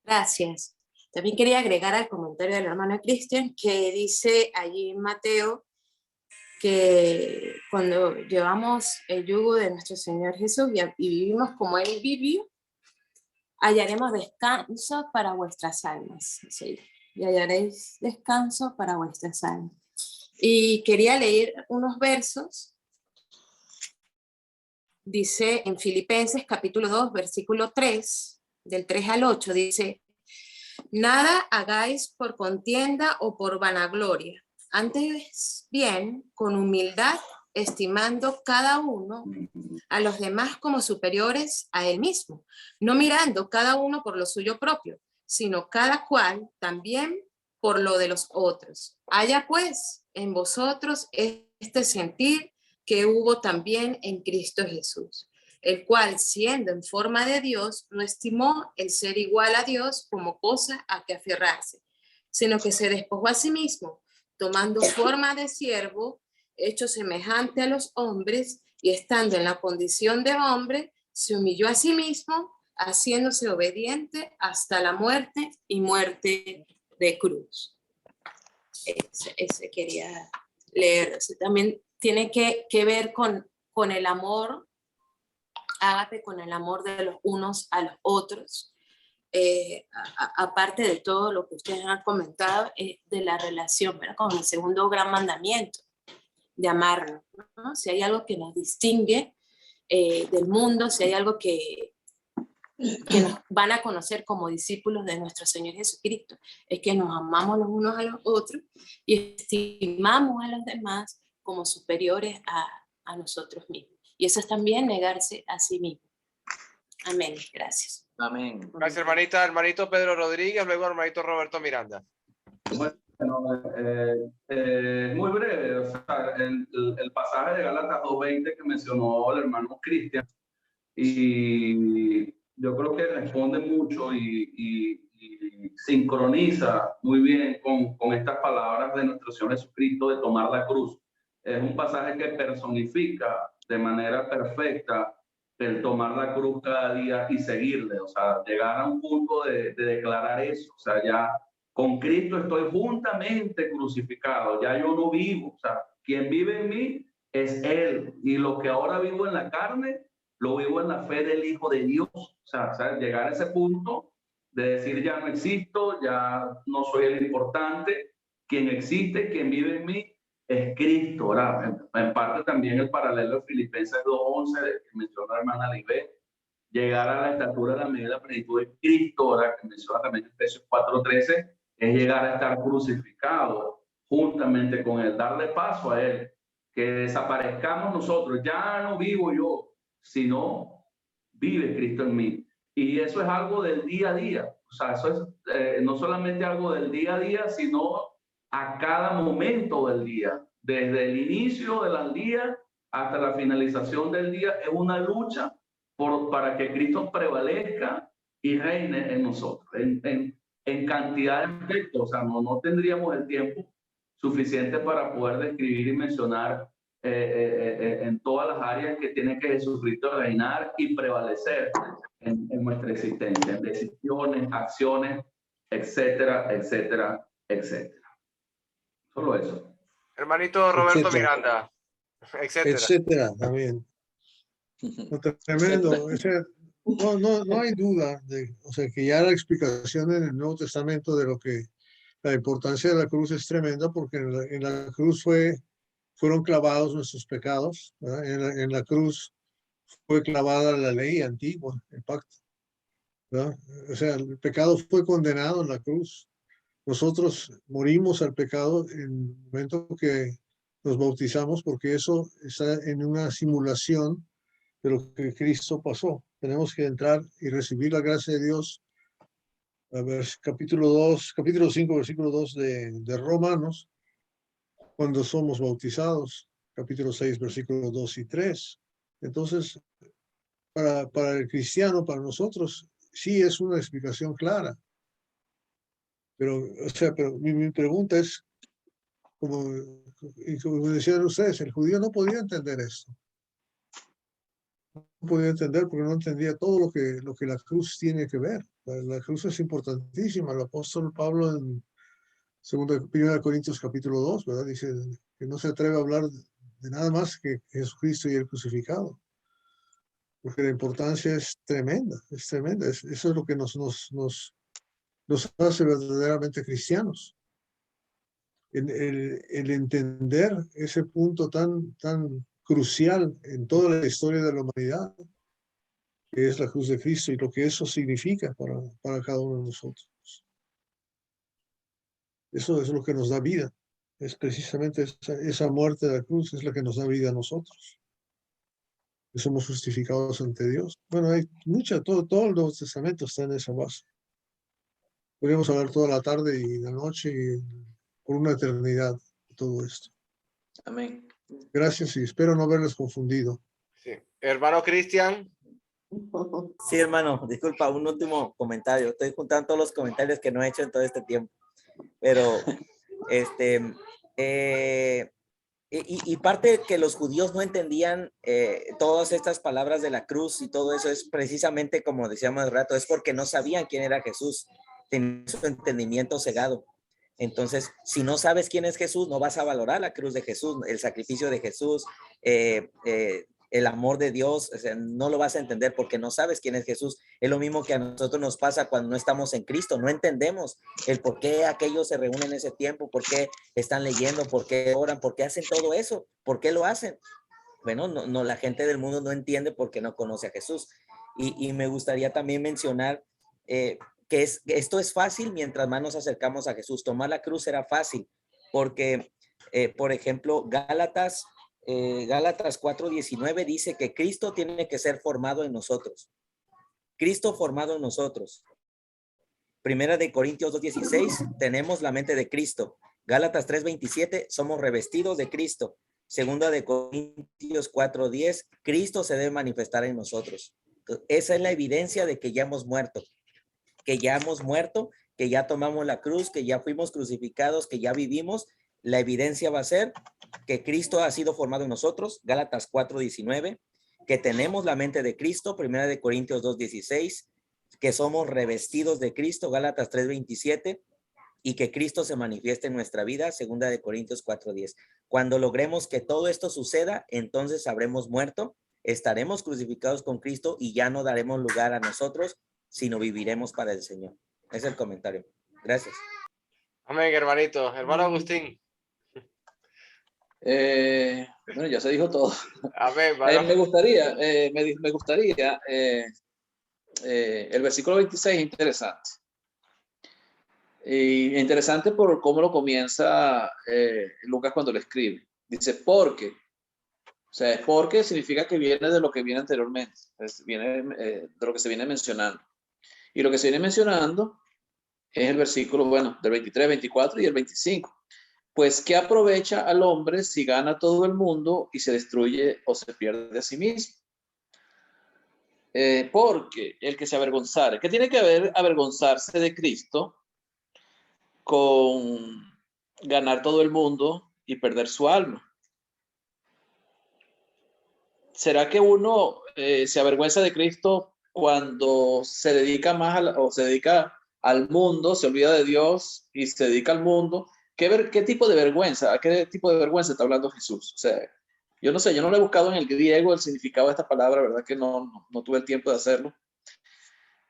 Gracias. También quería agregar al comentario del hermano Cristian que dice allí en Mateo que cuando llevamos el yugo de nuestro Señor Jesús y vivimos como Él vivió, hallaremos descanso para vuestras almas. ¿Sí? Y hallaréis descanso para vuestras almas. Y quería leer unos versos. Dice en Filipenses capítulo 2, versículo 3, del 3 al 8, dice: nada hagáis por contienda o por vanagloria, antes bien con humildad, estimando cada uno a los demás como superiores a él mismo, no mirando cada uno por lo suyo propio, sino cada cual también por lo de los otros. Haya pues en vosotros este sentir que hubo también en Cristo Jesús, el cual, siendo en forma de Dios, no estimó el ser igual a Dios como cosa a que aferrarse, sino que se despojó a sí mismo, tomando forma de siervo, hecho semejante a los hombres, y estando en la condición de hombre, se humilló a sí mismo, haciéndose obediente hasta la muerte y muerte de cruz. Ese quería leer. También tiene que ver con el amor ágape, con el amor de los unos a los otros. Aparte de todo lo que ustedes han comentado, de la relación, ¿verdad? Con el segundo gran mandamiento, de amarnos, ¿no? Si hay algo que nos distingue del mundo, si hay algo que nos van a conocer como discípulos de nuestro Señor Jesucristo, es que nos amamos los unos a los otros y estimamos a los demás como superiores a nosotros mismos. Y eso es también negarse a sí mismo. Amén. Gracias. Amén. Gracias, hermanita. Hermanito Pedro Rodríguez, luego hermanito Roberto Miranda. Bueno, muy breve. O sea, el pasaje de Gálatas 2:20 que mencionó el hermano Cristian, y yo creo que responde mucho y sincroniza muy bien con estas palabras de nuestro Señor Jesucristo de tomar la cruz. Es un pasaje que personifica de manera perfecta el tomar la cruz cada día y seguirle, o sea, llegar a un punto de declarar eso, o sea, ya con Cristo estoy juntamente crucificado, ya yo no vivo, o sea, quien vive en mí es Él, y lo que ahora vivo en la carne, lo vivo en la fe del Hijo de Dios, o sea, llegar a ese punto de decir ya no existo, ya no soy el importante, quien existe, quien vive en mí, es Cristo, ¿verdad? En parte también el paralelo de Filipenses 2:11 que menciona la hermana Lisbeth, llegar a la estatura de la medida de la plenitud de Cristo, ¿verdad? Que menciona también Efesios 4:13, es llegar a estar crucificado juntamente con Él, darle paso a Él, que desaparezcamos nosotros, ya no vivo yo, sino vive Cristo en mí. Y eso es algo del día a día. O sea, eso es no solamente algo del día a día, sino a cada momento del día. Desde el inicio del día hasta la finalización del día es una lucha para que Cristo prevalezca y reine en nosotros, en cantidad de aspectos. O sea, no tendríamos el tiempo suficiente para poder describir y mencionar en todas las áreas que tiene que Jesucristo reinar y prevalecer en nuestra existencia, en decisiones, acciones, etcétera, etcétera, etcétera. Solo eso. Hermanito Roberto Etcétera. Miranda, etcétera. Etcétera, también. Tremendo. O sea, no hay duda o sea, que ya la explicación en el Nuevo Testamento de lo que la importancia de la cruz es tremenda, porque en la cruz fueron clavados nuestros pecados, ¿verdad? En la cruz fue clavada la ley antigua, el pacto, ¿verdad? O sea, el pecado fue condenado en la cruz. Nosotros morimos al pecado en el momento que nos bautizamos, porque eso está en una simulación de lo que Cristo pasó. Tenemos que entrar y recibir la gracia de Dios. A ver, capítulo 5, versículo 2 de Romanos, cuando somos bautizados, capítulo 6, versículos 2 y 3. Entonces, para el cristiano, para nosotros, sí es una explicación clara. Pero, o sea, pero mi pregunta es, como decían ustedes, el judío no podía entender esto. No podía entender porque no entendía todo lo que la cruz tiene que ver. La cruz es importantísima. El apóstol Pablo en 1 Corintios capítulo 2, ¿verdad? Dice que no se atreve a hablar de nada más que Jesucristo y el crucificado. Porque la importancia es tremenda, es tremenda. Eso es lo que nos hace verdaderamente cristianos. El entender ese punto tan crucial en toda la historia de la humanidad, que es la cruz de Cristo y lo que eso significa para cada uno de nosotros. Eso es lo que nos da vida. Es precisamente esa muerte de la cruz es la que nos da vida a nosotros. Que somos justificados ante Dios. Bueno, hay todo el Nuevo Testamento está en esa base. Podríamos hablar toda la tarde y la noche y por una eternidad de todo esto. Amén. Gracias y espero no haberles confundido. Sí. Hermano Cristian. Sí, hermano, disculpa, un último comentario. Estoy juntando todos los comentarios que no he hecho en todo este tiempo. Pero, y parte que los judíos no entendían todas estas palabras de la cruz y todo eso es precisamente, como decíamos hace rato, es porque no sabían quién era Jesús, tenían su entendimiento cegado. Entonces, si no sabes quién es Jesús, no vas a valorar la cruz de Jesús, el sacrificio de Jesús, el amor de Dios, o sea, no lo vas a entender porque no sabes quién es Jesús. Es lo mismo que a nosotros nos pasa cuando no estamos en Cristo, no entendemos el por qué aquellos se reúnen en ese tiempo, por qué están leyendo, por qué oran, por qué hacen todo eso, por qué lo hacen. Bueno, no, la gente del mundo no entiende porque no conoce a Jesús. Y me gustaría también mencionar que esto es fácil mientras más nos acercamos a Jesús. Tomar la cruz era fácil porque, por ejemplo, Gálatas 4:19 dice que Cristo tiene que ser formado en nosotros. Cristo formado en nosotros. Primera de Corintios 2:16, tenemos la mente de Cristo. Gálatas 3:27, somos revestidos de Cristo. Segunda de Corintios 4:10, Cristo se debe manifestar en nosotros. Esa es la evidencia de que ya hemos muerto, que ya tomamos la cruz, que ya fuimos crucificados, que ya vivimos. La evidencia va a ser que Cristo ha sido formado en nosotros, Gálatas 4:19, que tenemos la mente de Cristo, Primera de Corintios 2:16, que somos revestidos de Cristo, Gálatas 3:27, y que Cristo se manifieste en nuestra vida, Segunda de Corintios 4:10. Cuando logremos que todo esto suceda, entonces habremos muerto, estaremos crucificados con Cristo y ya no daremos lugar a nosotros, sino viviremos para el Señor. Es el comentario. Gracias. Amén, hermanito. Hermano Agustín. Bueno, ya se dijo todo. Amén, me gustaría, el versículo 26 es interesante. Y interesante por cómo lo comienza Lucas cuando lo escribe. Dice, porque O sea, es porque significa que viene de lo que viene anteriormente, viene de lo que se viene mencionando. Y lo que se viene mencionando es el versículo, bueno, del 23, 24 y el 25. Pues, ¿qué aprovecha al hombre si gana todo el mundo y se destruye o se pierde a sí mismo? Porque el que se avergonzare, ¿qué tiene que ver avergonzarse de Cristo con ganar todo el mundo y perder su alma? ¿Será que uno se avergüenza de Cristo cuando se dedica más o se dedica al mundo, se olvida de Dios y se dedica al mundo? ¿Qué tipo de vergüenza? ¿A qué tipo de vergüenza está hablando Jesús? O sea, yo no sé, yo no lo he buscado en el griego el significado de esta palabra, verdad que no tuve el tiempo de hacerlo,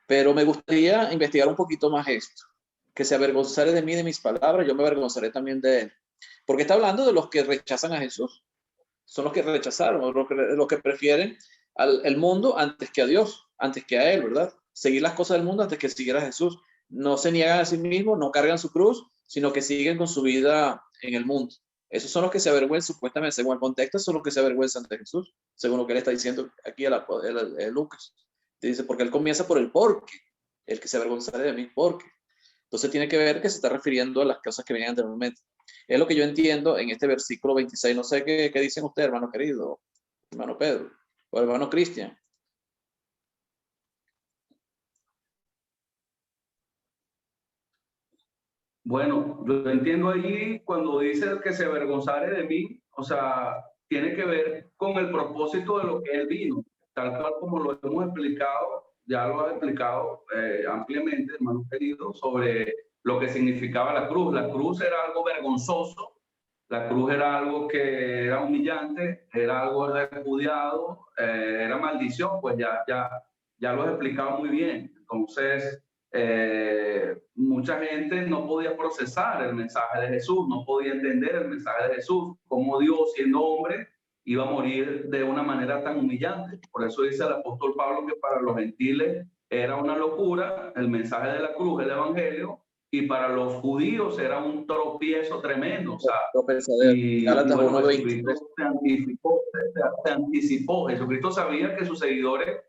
pero me gustaría investigar un poquito más esto. Que se avergonzare de mí, de mis palabras, yo me avergonzaré también de él. Porque está hablando de los que rechazan a Jesús. Son los que rechazaron, los que prefieren el mundo antes que a Dios, antes que a él, ¿verdad? Seguir las cosas del mundo antes que seguir a Jesús. No se niegan a sí mismos, no cargan su cruz, sino que siguen con su vida en el mundo. Esos son los que se avergüenzan, supuestamente, según el contexto, son los que se avergüenzan de Jesús, según lo que él está diciendo aquí a Lucas. Dice, porque él comienza por el porque, el que se avergonzará de mí, porque. Entonces tiene que ver que se está refiriendo a las cosas que venían anteriormente. Es lo que yo entiendo en este versículo 26. No sé qué dicen ustedes, hermano querido, hermano Pedro, o hermano Cristian. Bueno, yo entiendo ahí cuando dice que se avergonzare de mí, o sea, tiene que ver con el propósito de lo que él vino, tal cual como lo hemos explicado, ya lo ha explicado ampliamente, hermano querido, sobre lo que significaba la cruz. La cruz era algo vergonzoso, la cruz era algo que era humillante, era algo repudiado, era maldición, pues ya lo he explicado muy bien. Entonces, mucha gente no podía procesar el mensaje de Jesús, no podía entender el mensaje de Jesús, cómo Dios, siendo hombre, iba a morir de una manera tan humillante. Por eso dice el apóstol Pablo que para los gentiles era una locura el mensaje de la cruz, el evangelio, y para los judíos era un tropiezo tremendo. O sea, y bueno, Jesucristo se anticipó. Jesucristo sabía que sus seguidores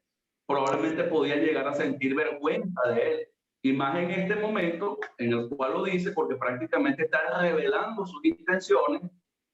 probablemente podían llegar a sentir vergüenza de él. Y más en este momento en el cual lo dice, porque prácticamente está revelando sus intenciones,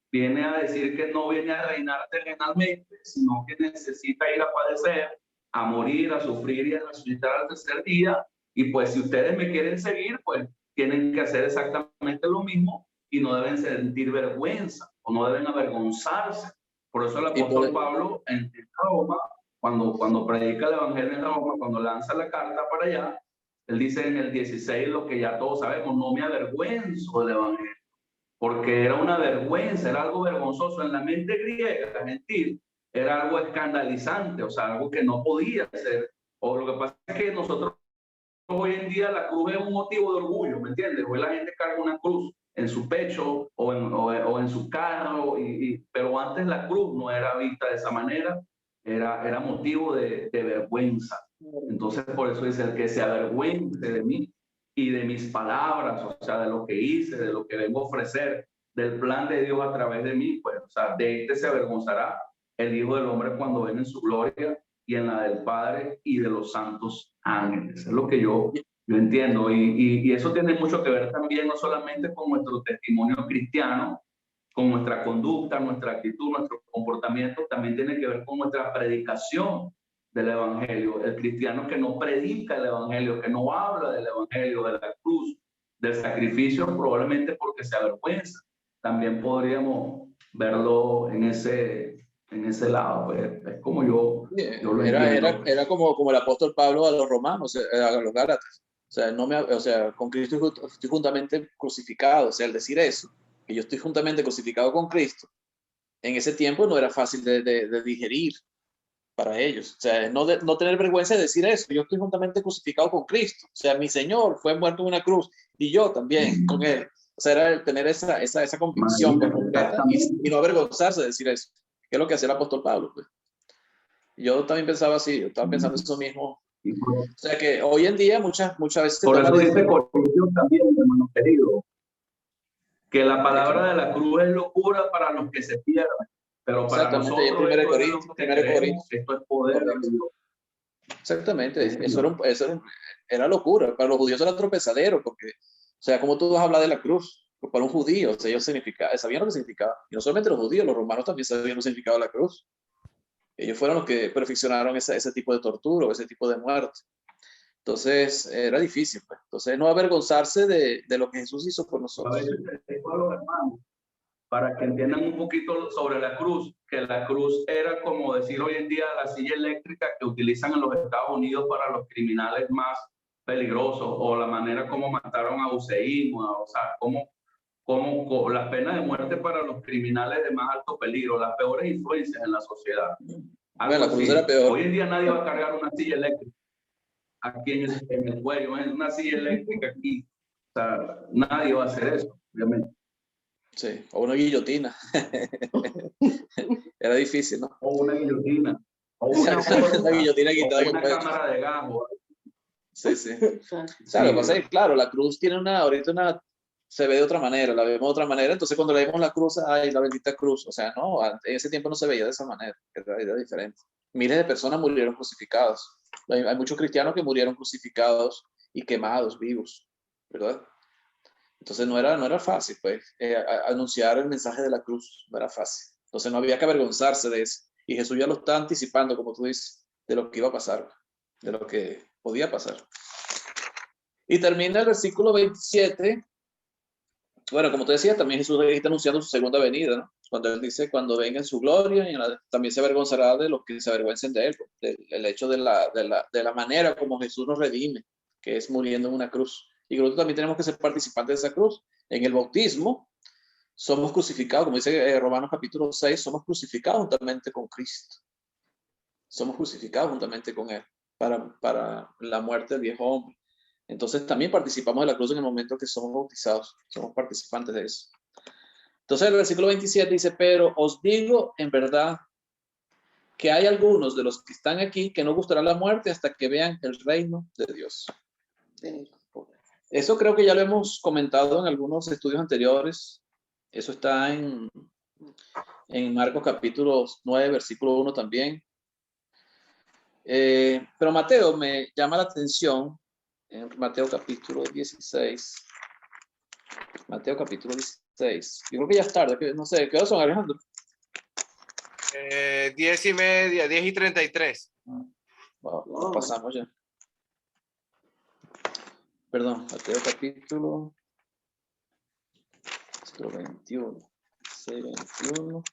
viene a decir que no viene a reinar terrenalmente, sino que necesita ir a padecer, a morir, a sufrir y a resucitar al tercer día. Y pues si ustedes me quieren seguir, pues tienen que hacer exactamente lo mismo y no deben sentir vergüenza o no deben avergonzarse. Por eso el apóstol Pablo en Roma, cuando predica el evangelio en Roma, cuando lanza la carta para allá, él dice en el 16 lo que ya todos sabemos: no me avergüenzo del evangelio, porque era una vergüenza, era algo vergonzoso. En la mente griega, gentil, era algo escandalizante, o sea, algo que no podía ser. O lo que pasa es que nosotros hoy en día la cruz es un motivo de orgullo, ¿me entiendes? Hoy la gente carga una cruz en su pecho o en su carro, pero antes la cruz no era vista de esa manera, era motivo de vergüenza. Entonces por eso dice: el que se avergüence de mí y de mis palabras, o sea, de lo que hice, de lo que vengo a ofrecer, del plan de Dios a través de mí, pues, o sea, de este se avergonzará el Hijo del Hombre cuando venga en su gloria y en la del Padre y de los santos ángeles. Es lo que yo entiendo. Y eso tiene mucho que ver también, no solamente con nuestro testimonio cristiano, con nuestra conducta, nuestra actitud, nuestro comportamiento, también tiene que ver con nuestra predicación del evangelio. El cristiano que no predica el evangelio, que no habla del evangelio, de la cruz, del sacrificio, probablemente porque se avergüenza. También podríamos verlo en ese lado. Pues es como yo lo entiendo. Era como el apóstol Pablo a los romanos, a los gálatas. O sea, con Cristo estoy juntamente crucificado. O sea, al decir eso, que yo estoy juntamente crucificado con Cristo, en ese tiempo no era fácil de digerir para ellos. O sea, no tener vergüenza de decir eso: yo estoy juntamente crucificado con Cristo. O sea, mi Señor fue muerto en una cruz y yo también con Él. O sea, era el tener esa convicción completa y no avergonzarse de decir eso, que es lo que hacía el apóstol Pablo. Pues. Yo también pensaba así, yo estaba pensando eso mismo. O sea, que hoy en día muchas veces... Por eso dice Corintios también, hermano querido, que la palabra de la cruz es locura para los que se pierden, Pero para Exactamente, y en nosotros, 1 Corintios, 1 Corintios. esto es poder de Dios. Exactamente, era locura. Para los judíos era tropezadero, porque, o sea, ¿cómo tú vas a hablar de la cruz? Pues para un judío, o sea, ellos sabían lo que significaba. Y no solamente los judíos, los romanos también sabían lo que significaba la cruz. Ellos fueron los que perfeccionaron ese tipo de tortura, ese tipo de muerte. Entonces, era difícil, pues. Entonces, no avergonzarse de lo que Jesús hizo por A nosotros. veces les digo a los hermanos, para que entiendan un poquito sobre la cruz, que la cruz era como decir hoy en día la silla eléctrica que utilizan en los Estados Unidos para los criminales más peligrosos, o la manera como mataron a Hussein, o sea, como las penas de muerte para los criminales de más alto peligro, las peores influencias en la sociedad. Bueno, la cruz era peor. Hoy en día nadie va a cargar una silla eléctrica aquí en el cuello, una silla eléctrica aquí. O sea, nadie va a hacer eso, obviamente. Sí, o una guillotina. Era difícil, ¿no? O una guillotina. O una guillotina quitada o una cámara de gas. Sí, sí. O sea, lo que pasa es que, claro, la cruz tiene ahorita se ve de otra manera, la vemos de otra manera, entonces cuando leemos la cruz, ay, la bendita cruz, o sea, no, en ese tiempo no se veía de esa manera, era diferente. Miles de personas murieron crucificadas. Hay muchos cristianos que murieron crucificados y quemados, vivos, ¿verdad? Entonces no era fácil, pues, anunciar el mensaje de la cruz, no era fácil. Entonces no había que avergonzarse de eso. Y Jesús ya lo está anticipando, como tú dices, de lo que iba a pasar, de lo que podía pasar. Y termina el versículo 27. Bueno, como te decía, también Jesús está anunciando su segunda venida, ¿no? Cuando él dice, cuando venga en su gloria, y también se avergonzará de los que se avergüencen de él, del hecho de la manera como Jesús nos redime, que es muriendo en una cruz. Y nosotros también tenemos que ser participantes de esa cruz. En el bautismo somos crucificados, como dice Romanos capítulo 6, somos crucificados juntamente con Cristo. Somos crucificados juntamente con Él para la muerte del viejo hombre. Entonces también participamos de la cruz en el momento que somos bautizados. Somos participantes de eso. Entonces el versículo 27 dice, pero os digo en verdad que hay algunos de los que están aquí que no gustarán la muerte hasta que vean el reino de Dios. Eso creo que ya lo hemos comentado en algunos estudios anteriores. Eso está en Marcos capítulo 9, versículo 1 también. Pero Mateo me llama la atención en Mateo capítulo 16. Mateo capítulo 16. Yo creo que ya es tarde, no sé, ¿qué hora son, Alejandro? 10:30, 10:33. Wow, pasamos ya. Perdón, Mateo capítulo 21. 21.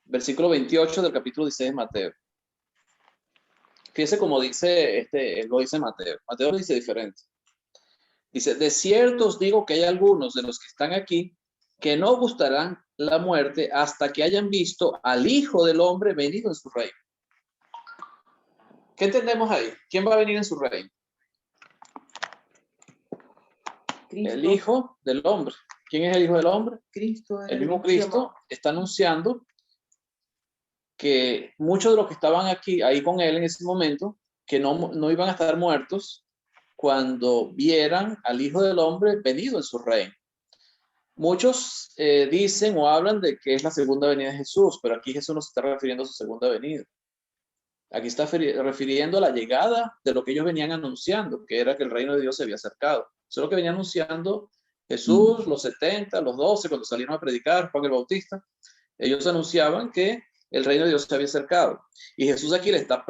Versículo 28 del capítulo 16 de Mateo. Fíjese cómo dice, lo dice Mateo. Mateo lo dice diferente. Dice, de cierto os digo que hay algunos de los que están aquí que no gustarán la muerte hasta que hayan visto al Hijo del Hombre venido en su reino. ¿Qué entendemos ahí? ¿Quién va a venir en su reino? Cristo. El Hijo del Hombre. ¿Quién es el Hijo del Hombre? Cristo. El mismo Cristo está anunciando que muchos de los que estaban ahí con él en ese momento, que no iban a estar muertos cuando vieran al Hijo del Hombre venido en su reino. Muchos dicen o hablan de que es la segunda venida de Jesús, pero aquí Jesús no se está refiriendo a su segunda venida. Aquí está refiriendo a la llegada de lo que ellos venían anunciando, que era que el reino de Dios se había acercado. Eso es lo que venía anunciando Jesús, los 70, los 12, cuando salieron a predicar, Juan el Bautista. Ellos anunciaban que el reino de Dios se había acercado. Y Jesús aquí le está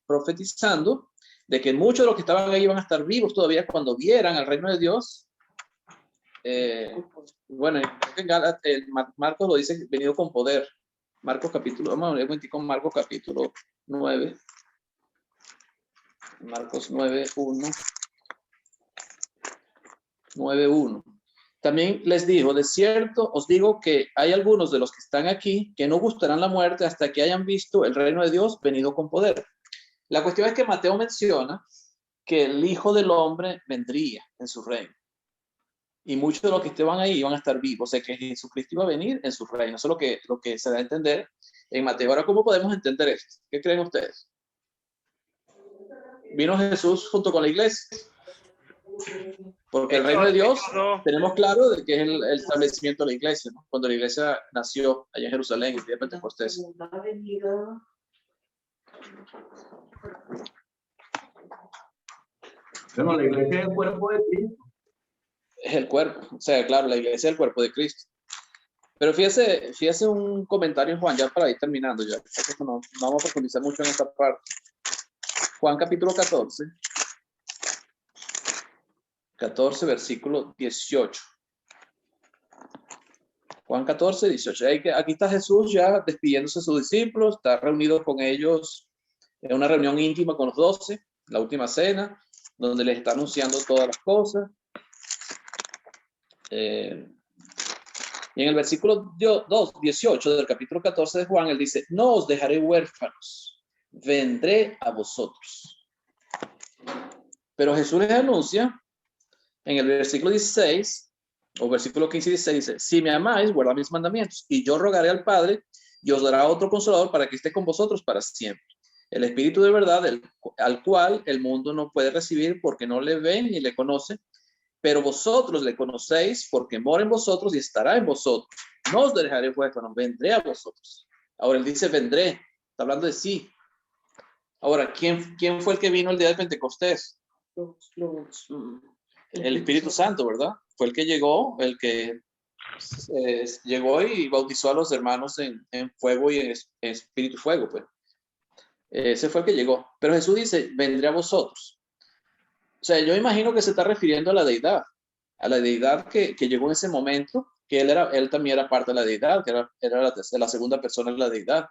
profetizando de que muchos de los que estaban ahí iban a estar vivos todavía cuando vieran al reino de Dios. Bueno, Marcos lo dice venido con poder. Marcos capítulo, vamos a ver con Marcos capítulo 9. Marcos 9:1. 9:1. También les dijo, de cierto os digo que hay algunos de los que están aquí que no gustarán la muerte hasta que hayan visto el reino de Dios venido con poder. La cuestión es que Mateo menciona que el Hijo del Hombre vendría en su reino. Y muchos de los que estaban ahí iban a estar vivos. O sea, que Jesucristo iba a venir en su reino. Eso es lo que se da a entender en Mateo. Ahora, ¿cómo podemos entender esto? ¿Qué creen ustedes? ¿Vino Jesús junto con la iglesia? Porque el Hechos reino de Dios, 2. tenemos claro de que es el establecimiento de la iglesia, ¿no? Cuando la iglesia nació allá en Jerusalén, el día de Pentecostés. Bueno, la iglesia es el cuerpo de Cristo. Es el cuerpo, o sea, claro, la iglesia es el cuerpo de Cristo. Pero fíjese un comentario, Juan, ya para ir terminando, ya. No vamos a profundizar mucho en esta parte. Juan capítulo 14. 14, versículo 18. Juan 14, 18. Aquí está Jesús ya despidiéndose de sus discípulos, está reunido con ellos en una reunión íntima con los 12, la última cena, donde les está anunciando todas las cosas. Y en el versículo 18 del capítulo 14 de Juan, él dice, no os dejaré huérfanos, vendré a vosotros. Pero Jesús les anuncia, en el versículo 16, o versículo 15 y 16, dice, si me amáis, guardad mis mandamientos, y yo rogaré al Padre, y os dará otro consolador para que esté con vosotros para siempre. El Espíritu de verdad, al cual el mundo no puede recibir porque no le ven ni le conoce, pero vosotros le conocéis porque mora en vosotros y estará en vosotros. No os dejaré huérfanos, vendré a vosotros. Ahora él dice vendré, está hablando de sí. Ahora, ¿quién fue el que vino el día de Pentecostés? El Espíritu Santo, ¿verdad? Fue el que llegó, llegó y bautizó a los hermanos en fuego y en espíritu fuego, pues. Ese fue el que llegó. Pero Jesús dice, vendré a vosotros. O sea, yo imagino que se está refiriendo a la deidad que llegó en ese momento, que él también era parte de la deidad, que era la segunda persona de la deidad.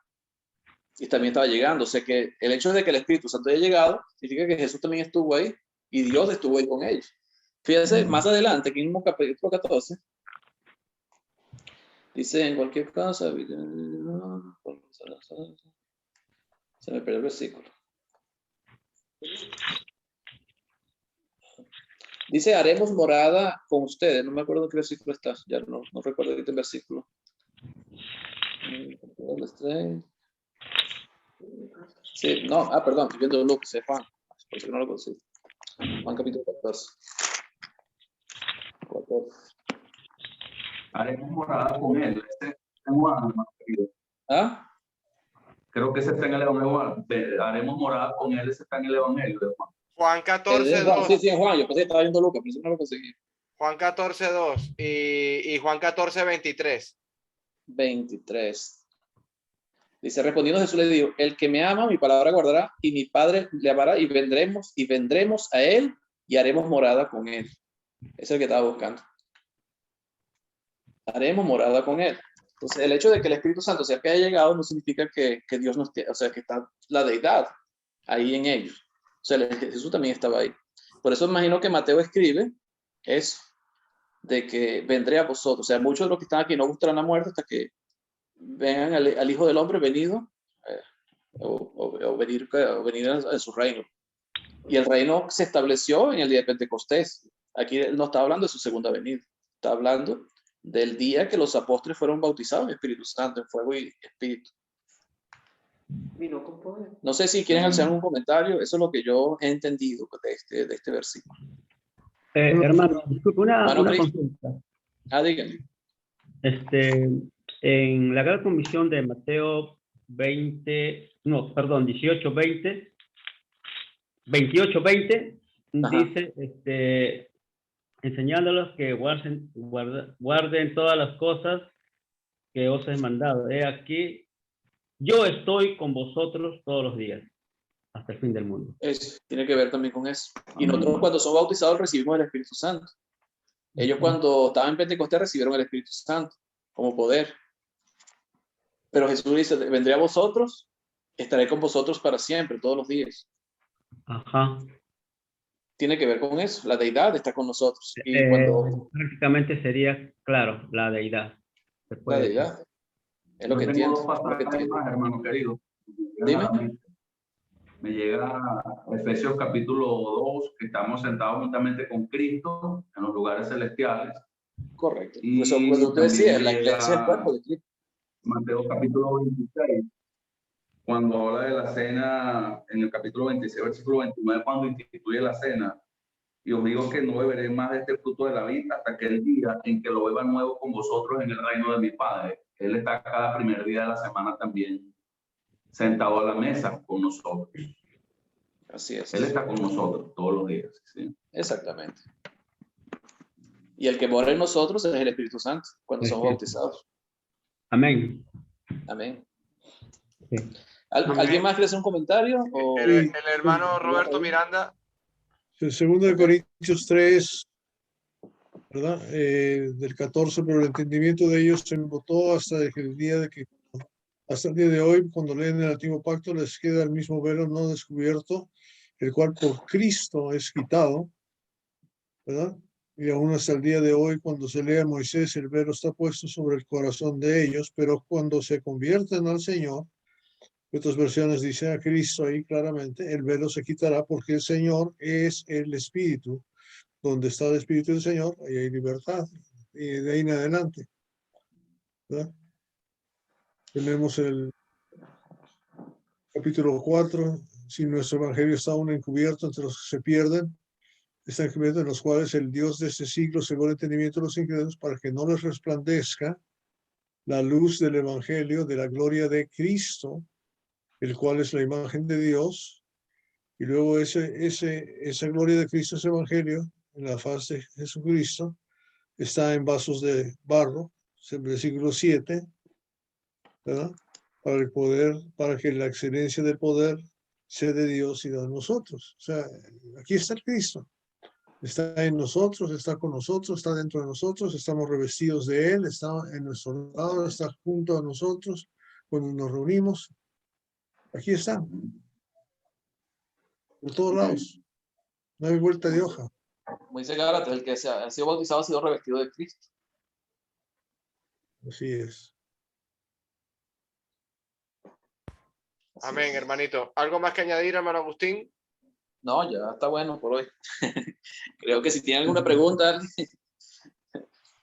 Y también estaba llegando. O sea, que el hecho de que el Espíritu Santo haya llegado, significa que Jesús también estuvo ahí y Dios estuvo ahí con ellos. Fíjense, más adelante, aquí mismo capítulo 14, dice en cualquier cosa, se me perdió el versículo. Dice, haremos morada con ustedes. No me acuerdo en qué versículo está. Ya no recuerdo ahorita el versículo. Sí, no, perdón, estoy viendo Lucas, es Juan. Por eso no lo consigo. Juan capítulo 14. Haremos morada con él. Ese es Juan, hermano querido. ¿Ah? Creo que ese está en el Evangelio. Haremos morada con él. Ese está en el Evangelio de Juan. Juan 14, 2. Sí, Juan. Yo pensé que estaba viendo Lucas, pero eso no lo conseguí. Juan 14, 2 y Juan 14, 23. 23. Dice, respondiendo Jesús le dijo, el que me ama, mi palabra guardará, y mi Padre le amará, y vendremos a él, y haremos morada con él. Ese es el que estaba buscando. Haremos morada con él. Entonces, el hecho de que el Espíritu Santo sea que haya llegado no significa que Dios no esté, o sea, que está la deidad ahí en ellos. O sea, Jesús también estaba ahí. Por eso imagino que Mateo escribe eso, de que vendré a vosotros. O sea, muchos de los que están aquí no gustarán la muerte hasta que vengan al Hijo del Hombre venido, o venir en su reino. Y el reino se estableció en el día de Pentecostés. Aquí él no está hablando de su segunda venida, está hablando del día que los apóstoles fueron bautizados en Espíritu Santo, en fuego y espíritu. No sé si quieren hacer algún comentario, eso es lo que yo he entendido de este versículo. Hermano, disculpe, una consulta. Díganme. En la Gran Comisión de Mateo 18, 20, dice, enseñándolos que guarden todas las cosas que os he mandado. He aquí, yo estoy con vosotros todos los días, hasta el fin del mundo. Eso tiene que ver también con eso. Y nosotros cuando somos bautizados recibimos el Espíritu Santo. Ellos cuando estaban en Pentecostés recibieron el Espíritu Santo como poder. Pero Jesús dice, vendré a vosotros, estaré con vosotros para siempre, todos los días. Ajá. Tiene que ver con eso, la deidad está con nosotros. Y prácticamente sería, claro, la deidad. La deidad. Es lo que entiendo. Hermano querido. Dime. Me llega Efesios capítulo 2, que estamos sentados juntamente con Cristo en los lugares celestiales. Correcto. Y eso cuando usted decía, la iglesia es el cuerpo de Cristo. Mateo capítulo 26, cuando habla de la cena, en el capítulo 26, versículo 29, cuando instituye la cena, Y os digo que no beberé más de este fruto de la vida hasta aquel día en que lo beba nuevo con vosotros en el reino de mi Padre. Él está cada primer día de la semana también sentado a la mesa con nosotros. Así es. Él está con nosotros todos los días. ¿Sí? Exactamente. Y el que mora en nosotros es el Espíritu Santo cuando somos bautizados. Amén. Amén. Sí. ¿Alguien más quiere hacer un comentario? O... El hermano Roberto Miranda. En 2 Corintios 3, ¿verdad? Del 14, pero el entendimiento de ellos se embotó hasta el día de hoy, cuando leen el Antiguo Pacto, les queda el mismo velo no descubierto, el cual por Cristo es quitado, ¿verdad? Y aún hasta el día de hoy, cuando se lee a Moisés, el velo está puesto sobre el corazón de ellos, pero cuando se convierten al Señor, otras versiones dicen a Cristo ahí claramente, el velo se quitará porque el Señor es el Espíritu. Donde está el Espíritu del Señor, ahí hay libertad. Y de ahí en adelante, ¿verdad? Tenemos el capítulo 4. Si nuestro evangelio está aún encubierto entre los que se pierden, está encubierto en los cuales el Dios de este siglo cegó el entendimiento de los incrédulos para que no les resplandezca la luz del evangelio de la gloria de Cristo, el cual es la imagen de Dios. Y luego esa gloria de Cristo, ese evangelio, en la faz de Jesucristo, está en vasos de barro, versículo 7, ¿verdad? Para que la excelencia del poder sea de Dios y de nosotros. O sea, aquí está el Cristo. Está en nosotros, está con nosotros, está dentro de nosotros, estamos revestidos de Él, está en nuestro lado, está junto a nosotros cuando nos reunimos. Aquí está. Por todos lados. No hay vuelta de hoja. Como dice Gálatas, el que ha sido bautizado ha sido revestido de Cristo. Así es. Amén, hermanito. ¿Algo más que añadir, hermano Agustín? No, ya está bueno por hoy. Creo que si tienen alguna pregunta,